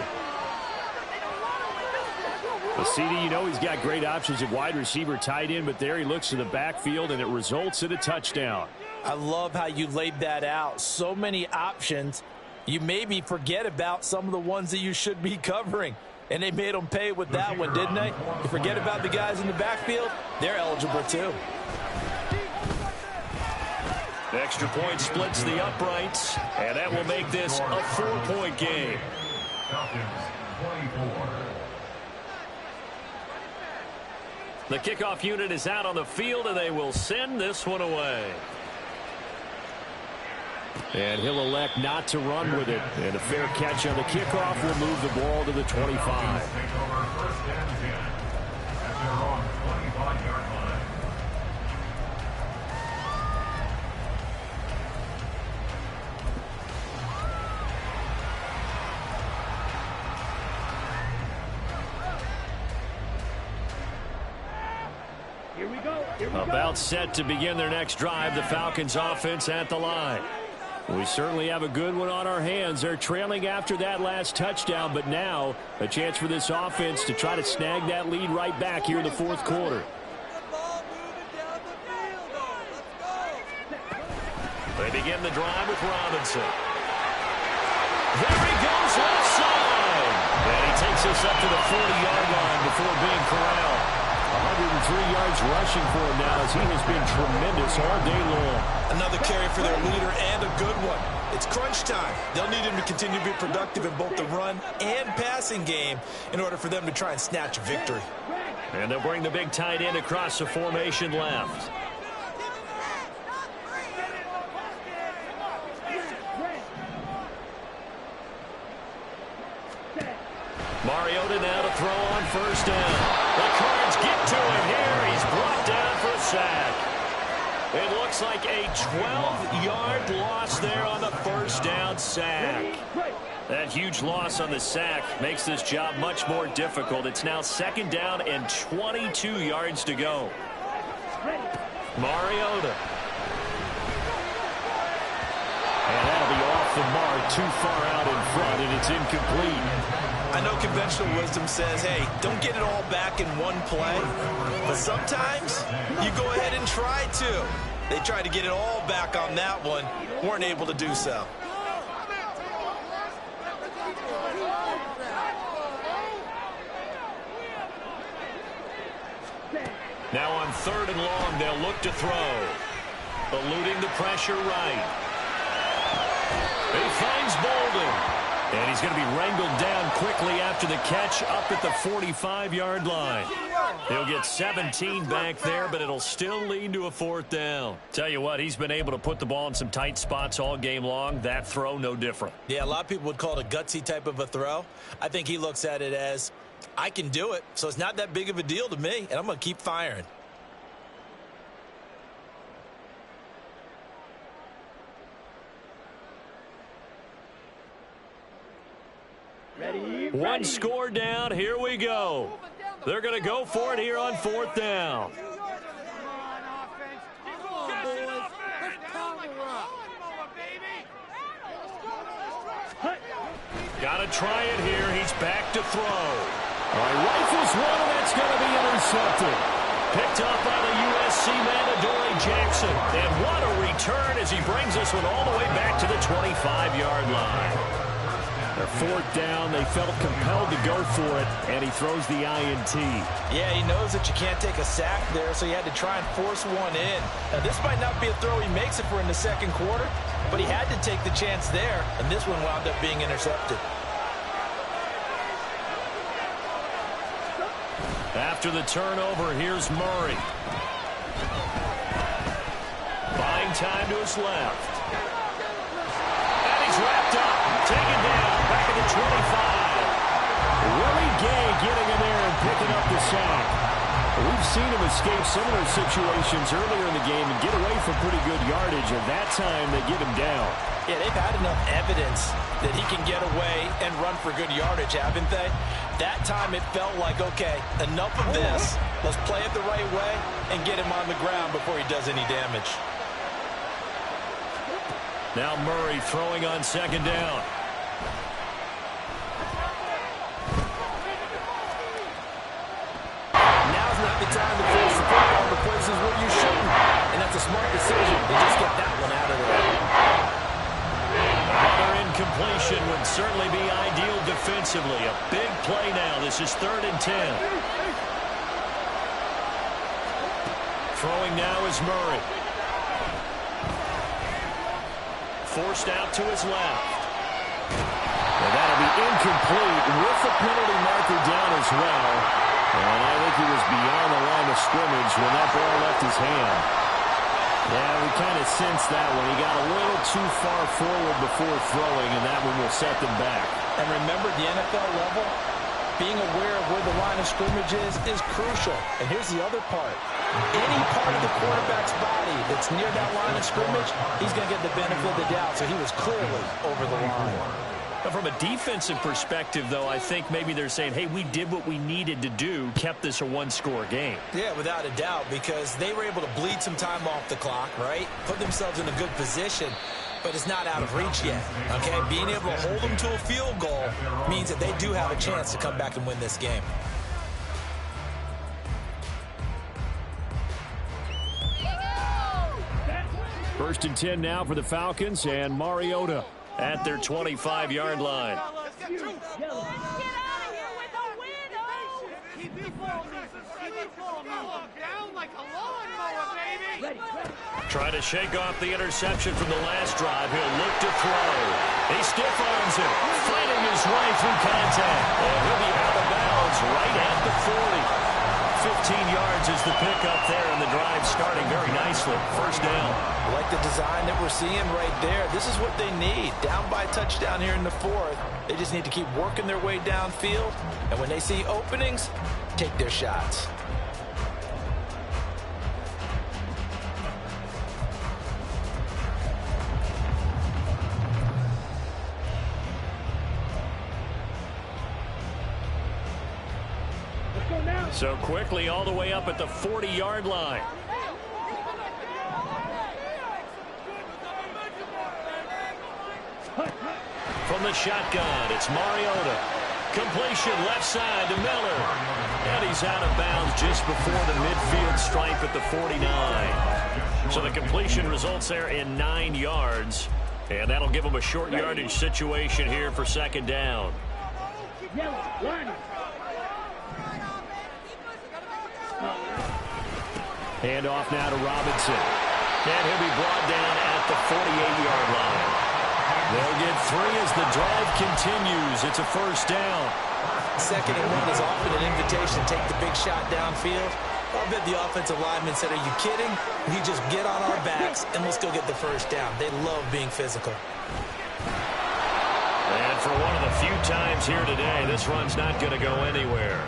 Well, CD, you know he's got great options at wide receiver, tight end, but there he looks to the backfield, and it results in a touchdown. I love how you laid that out. So many options. You maybe forget about some of the ones that you should be covering. And they made them pay with that one, didn't they? You forget about the guys in the backfield, they're eligible too. The extra point splits the uprights, and that will make this a 4-point game. The kickoff unit is out on the field, and they will send this one away. And he'll elect not to run with it. And a fair catch on the kickoff will move the ball to the 25. Here we go. Here we go. About set to begin their next drive, the Falcons offense at the line. We certainly have a good one on our hands. They're trailing after that last touchdown, but now a chance for this offense to try to snag that lead right back here in the fourth quarter. They begin the drive with Robinson. There he goes left side. And he takes us up to the 40-yard line before being corralled. 103 yards rushing for him now as he has been tremendous all day long. Another carry for their leader and a good one. It's crunch time. They'll need him to continue to be productive in both the run and passing game in order for them to try and snatch a victory. And they'll bring the big tight end across the formation left. Mariota now to throw on first down. The Cards get to him here. He's brought down for a sack. It looks like a 12-yard loss there on the first down sack. That huge loss on the sack makes this job much more difficult. It's now second down and 22 yards to go. Mariota. And that'll be off the mark, too far out in front, and it's incomplete. I know conventional wisdom says, hey, don't get it all back in one play. But sometimes you go ahead and try to. They tried to get it all back on that one. Weren't able to do so. Now on third and long, they'll look to throw. Eluding the pressure right. He finds Bolden. And he's going to be wrangled down quickly after the catch up at the 45-yard line. He'll get 17 back there, but it'll still lead to a fourth down. Tell you what, he's been able to put the ball in some tight spots all game long. That throw, no different. Yeah, a lot of people would call it a gutsy type of a throw. I think he looks at it as, I can do it, so it's not that big of a deal to me, and I'm going to keep firing. Ready? One score down. Here we go. They're going to go for it here on fourth down. Got to try it here. He's back to throw. All right, rifles one, and that's going to be intercepted. picked up by the USC man, Adoree Jackson. And what a return as he brings this one all the way back to the 25-yard line. Their fourth down, they felt compelled to go for it, and he throws the INT. Yeah, he knows that you can't take a sack there, so he had to try and force one in. Now, this might not be a throw he makes it for in the second quarter, but he had to take the chance there, and this one wound up being intercepted. After the turnover, here's Murray. Buying time to his left. And he's wrapped up. Taken down. Back at the 25. Willie Gay getting in there and picking up the sack. We've seen him escape similar situations earlier in the game and get away from pretty good yardage, and that time they get him down. Yeah, they've had enough evidence that he can get away and run for good yardage, haven't they? That time it felt like, okay, enough of this. Let's play it the right way and get him on the ground before he does any damage. Now Murray throwing on second down. Now's not the time to force the football to places where you shouldn't. And that's a smart decision to just get that one out of there. Another incompletion would certainly be ideal defensively. A big play now. This is 3rd and 10. Throwing now is Murray. Forced out to his left. And that'll be incomplete with the penalty marker down as well. And I think he was beyond the line of scrimmage when that ball left his hand. Yeah, we kind of sensed that one. He got a little too far forward before throwing, and that one will set them back. And remember, the NFL level, being aware of where the line of scrimmage is crucial. And here's the other part. Any part of the quarterback's body that's near that line of scrimmage, he's going to get the benefit of the doubt. So he was clearly over the line. But from a defensive perspective, though, I think maybe they're saying, hey, we did what we needed to do, kept this a one-score game. Yeah, without a doubt, because they were able to bleed some time off the clock, right? Put themselves in a good position, but it's not out of reach yet, okay? Being able to hold them to a field goal means that they do have a chance to come back and win this game. First and 10 now for the Falcons, and Mariota at their 25-yard line. Get out of here with a win, oh! Keep the ball moving. Down like a lawnmower, baby. Trying to shake off the interception from the last drive. He'll look to throw. He stiff arms it, fighting his way through contact. And he'll be out of bounds right at the 40. 15 yards is the pickup there, and the drive starting very nicely. First down. I like the design that we're seeing right there. This is what they need. Down by a touchdown here in the 4th. They just need to keep working their way downfield. And when they see openings, take their shots. So quickly all the way up at the 40-yard line. From the shotgun, it's Mariota. Completion left side to Miller. And he's out of bounds just before the midfield stripe at the 49. So the completion results there in 9 yards. And that'll give them a short yardage situation here for second down. Hand off now to Robinson. And he'll be brought down at the 48-yard line. They'll get 3 as the drive continues. It's a first down. Second and 1 is often an invitation to take the big shot downfield. I bet the offensive lineman said, are you kidding? You just get on our backs and let's go get the first down. They love being physical. And for one of the few times here today, this run's not going to go anywhere.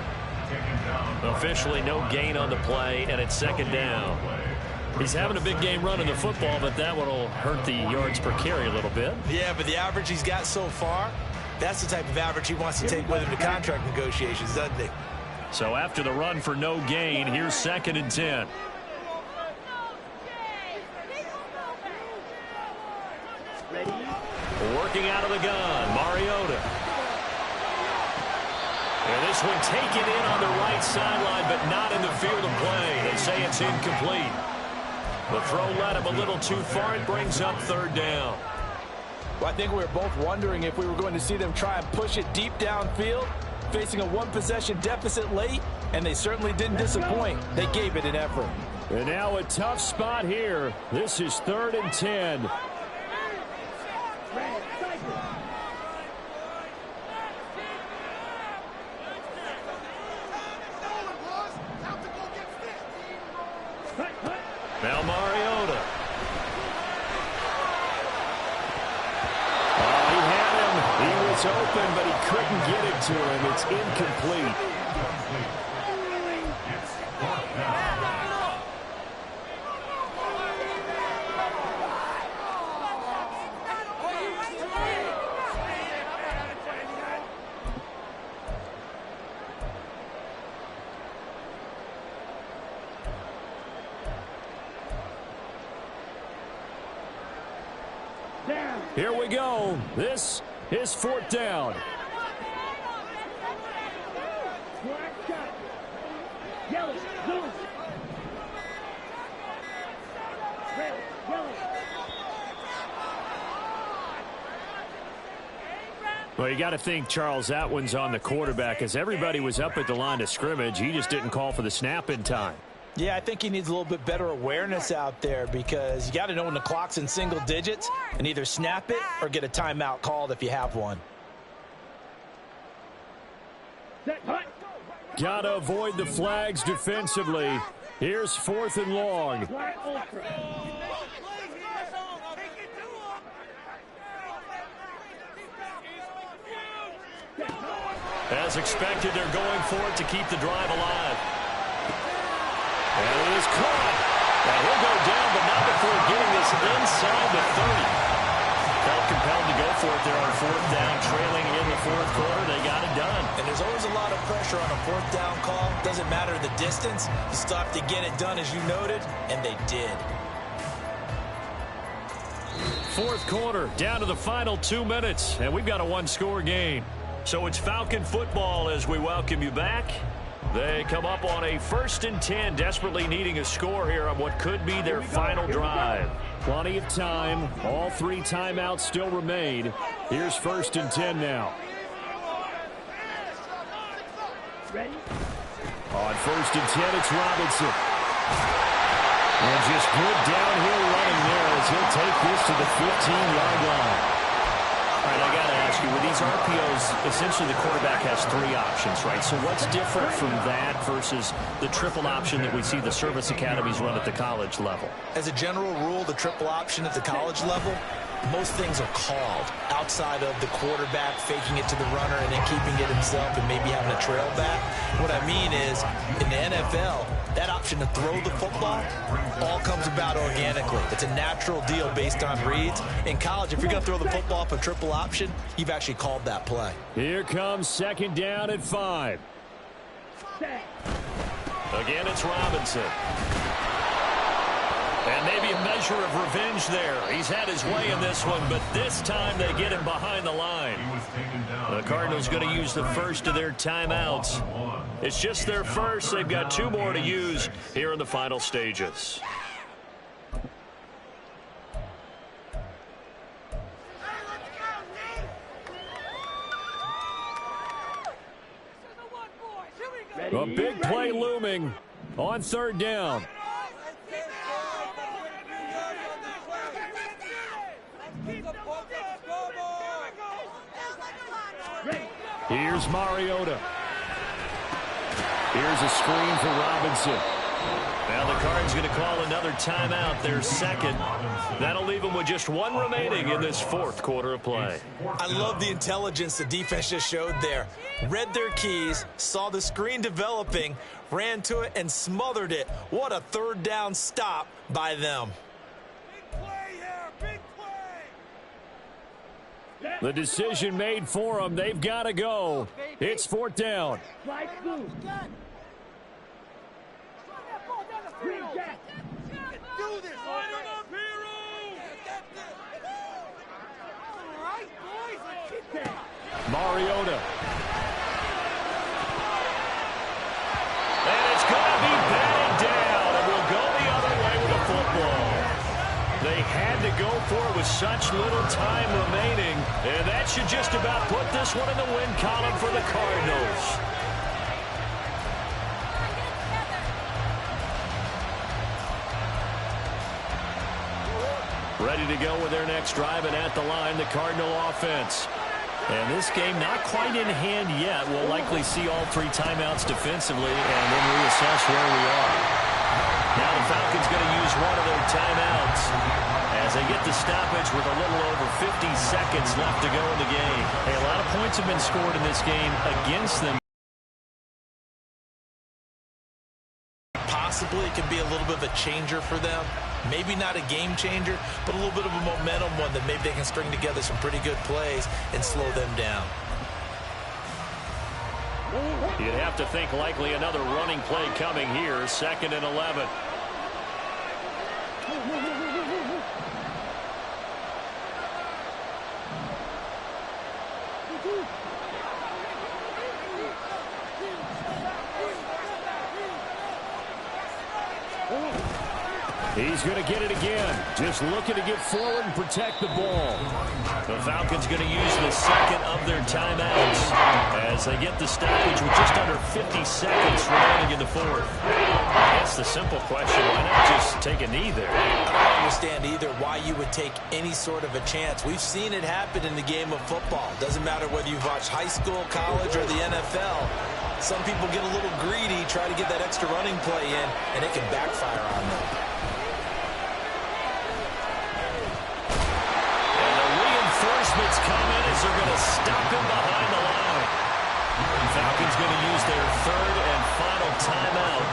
Officially no gain on the play, and it's second down. He's having a big game running the football, but that one will hurt the yards per carry a little bit. Yeah, but the average he's got so far, that's the type of average he wants to take with him to contract negotiations, doesn't he? So after the run for no gain, here's second and 10. Working out of the gun, Mariota. And this This one taken in on the right sideline, but not in the field of play. They say it's incomplete. The throw led him a little too far. It brings up third down. Well, I think we were both wondering if we were going to see them try and push it deep downfield, facing a one-possession deficit late, and they certainly didn't disappoint. They gave it an effort. And now a tough spot here. This is 3rd and 10. Now Mariota. Oh, he had him. He was open, but he couldn't get it to him. It's incomplete. Here we go. This is 4th down. Well, you got to think, Charles, that one's on the quarterback, as everybody was up at the line of scrimmage. He just didn't call for the snap in time. Yeah, I think he needs a little bit better awareness out there, because you got to know when the clock's in single digits and either snap it or get a timeout called if you have one. Got to avoid the flags defensively. Here's 4th and long. As expected, they're going for it to keep the drive alive. And it is caught. And he'll go down, but not before getting this inside the 30. Felt compelled to go for it there on 4th down, trailing in the 4th quarter. They got it done. And there's always a lot of pressure on a 4th down call. Doesn't matter the distance. You still have to get it done, as you noted, and they did. 4th quarter, down to the final 2 minutes, and we've got a one-score game. So it's Falcon football as we welcome you back. They come up on a 1st and 10, desperately needing a score here on what could be their final drive. Plenty of time. All 3 timeouts still remain. Here's 1st and 10 now. Ready? On 1st and 10, it's Robinson. And just good downhill running there as he'll take this to the 15-yard line. All right, I got to ask you, with these RPOs, essentially the quarterback has 3 options, right? So what's different from that versus the triple option that we see the service academies run at the college level? As a general rule, the triple option at the college level, most things are called outside of the quarterback faking it to the runner and then keeping it himself and maybe having a trail back. What I mean is, in the NFL, that option to throw the football all comes about organically. It's a natural deal based on reads. In college, if you're going to throw the football off a triple option, you've actually called that play. Here comes 2nd down at 5. Again, it's Robinson. And maybe a measure of revenge there. He's had his way in this one, but this time they get him behind the line. The Cardinals going to use the first of their timeouts. It's just their first. They've got 2 more to use here in the final stages. A big play looming on 3rd down. Here's Mariota. Here's a screen for Robinson. Now the Cards going to call another timeout, their second. That'll leave them with just 1 remaining in this 4th quarter of play. I love the intelligence the defense just showed there. Read their keys, saw the screen developing, ran to it, and smothered it. What a 3rd down stop by them. Big play here, big play. The decision made for them. They've got to go. It's 4th down. Slide through. Green jack. Do this. Line it up, hero. All right, boys. Let's keep it. Mariota. for it with such little time remaining. And that should just about put this one in the win column for the Cardinals. Ready to go with their next drive, and at the line, the Cardinal offense. And this game not quite in hand yet. We'll likely see all 3 timeouts defensively and then reassess where we are. Now the Falcons going to use one of their timeouts as they get the stoppage with a little over 50 seconds left to go in the game. Hey, a lot of points have been scored in this game against them. Possibly it can be a little bit of a changer for them. Maybe not a game changer, but a little bit of a momentum one that maybe they can string together some pretty good plays and slow them down. You'd have to think likely another running play coming here, 2nd and 11. He's going to get it again. Just looking to get forward and protect the ball. The Falcons going to use the 2nd of their timeouts as they get the stoppage with just under 50 seconds remaining in the 4th. I guess the simple question, why not just take a knee there? I don't understand either why you would take any sort of a chance. We've seen it happen in the game of football. Doesn't matter whether you've watched high school, college, or the NFL. Some people get a little greedy, try to get that extra running play in, and it can backfire on them. Reinforcements come in as they're going to stop him behind the line. The Falcons going to use their 3rd and final timeout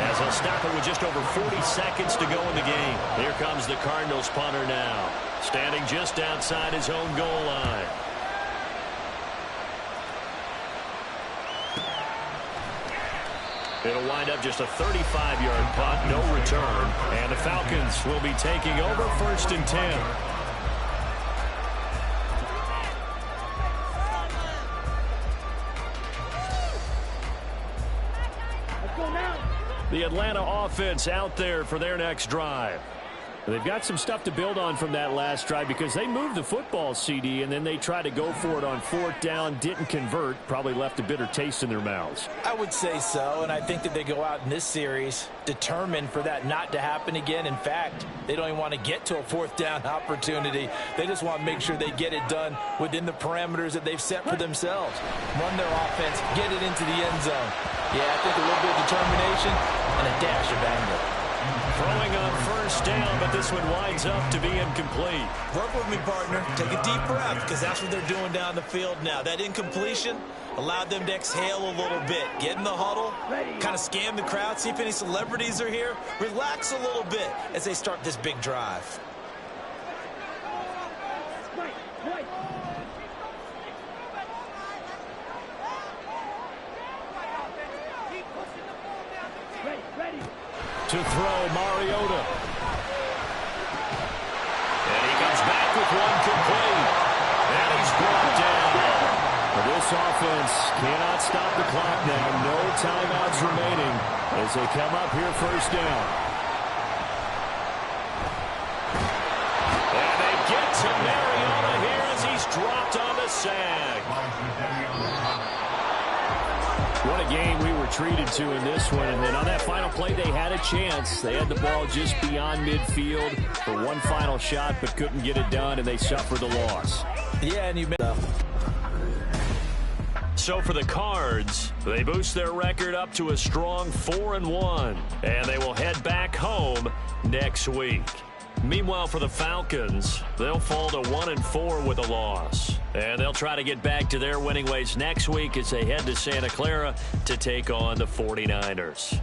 as they'll stop it with just over 40 seconds to go in the game. Here comes the Cardinals punter now, standing just outside his own goal line. It'll wind up just a 35-yard punt, no return, and the Falcons will be taking over 1st and 10. The Atlanta offense out there for their next drive. They've got some stuff to build on from that last drive because they moved the football, CD, and then they tried to go for it on 4th down, didn't convert, probably left a bitter taste in their mouths. I would say so, and I think that they go out in this series determined for that not to happen again. In fact, they don't even want to get to a 4th down opportunity. They just want to make sure they get it done within the parameters that they've set for themselves. Run their offense, get it into the end zone. Yeah, I think a little bit of determination and a dash of anger. Throwing on 1st down, but this one winds up to be incomplete. Work with me, partner. Take a deep breath, because that's what they're doing down the field now. That incompletion allowed them to exhale a little bit. Get in the huddle, kind of scan the crowd, see if any celebrities are here. Relax a little bit as they start this big drive. To throw, Mariota. And he comes back with one complete. And he's brought down. This offense cannot stop the clock now. No timeouts remaining as they come up here 1st down. And they get to Mariota here as he's dropped on the sag. What a game we were treated to in this one. And then on that final play, they had a chance. They had the ball just beyond midfield for one final shot, but couldn't get it done, and they suffered the loss. Yeah, and you made up. So for the Cards, they boost their record up to a strong 4-1, and they will head back home next week. Meanwhile, for the Falcons, they'll fall to 1-4 with a loss. And they'll try to get back to their winning ways next week as they head to Santa Clara to take on the 49ers.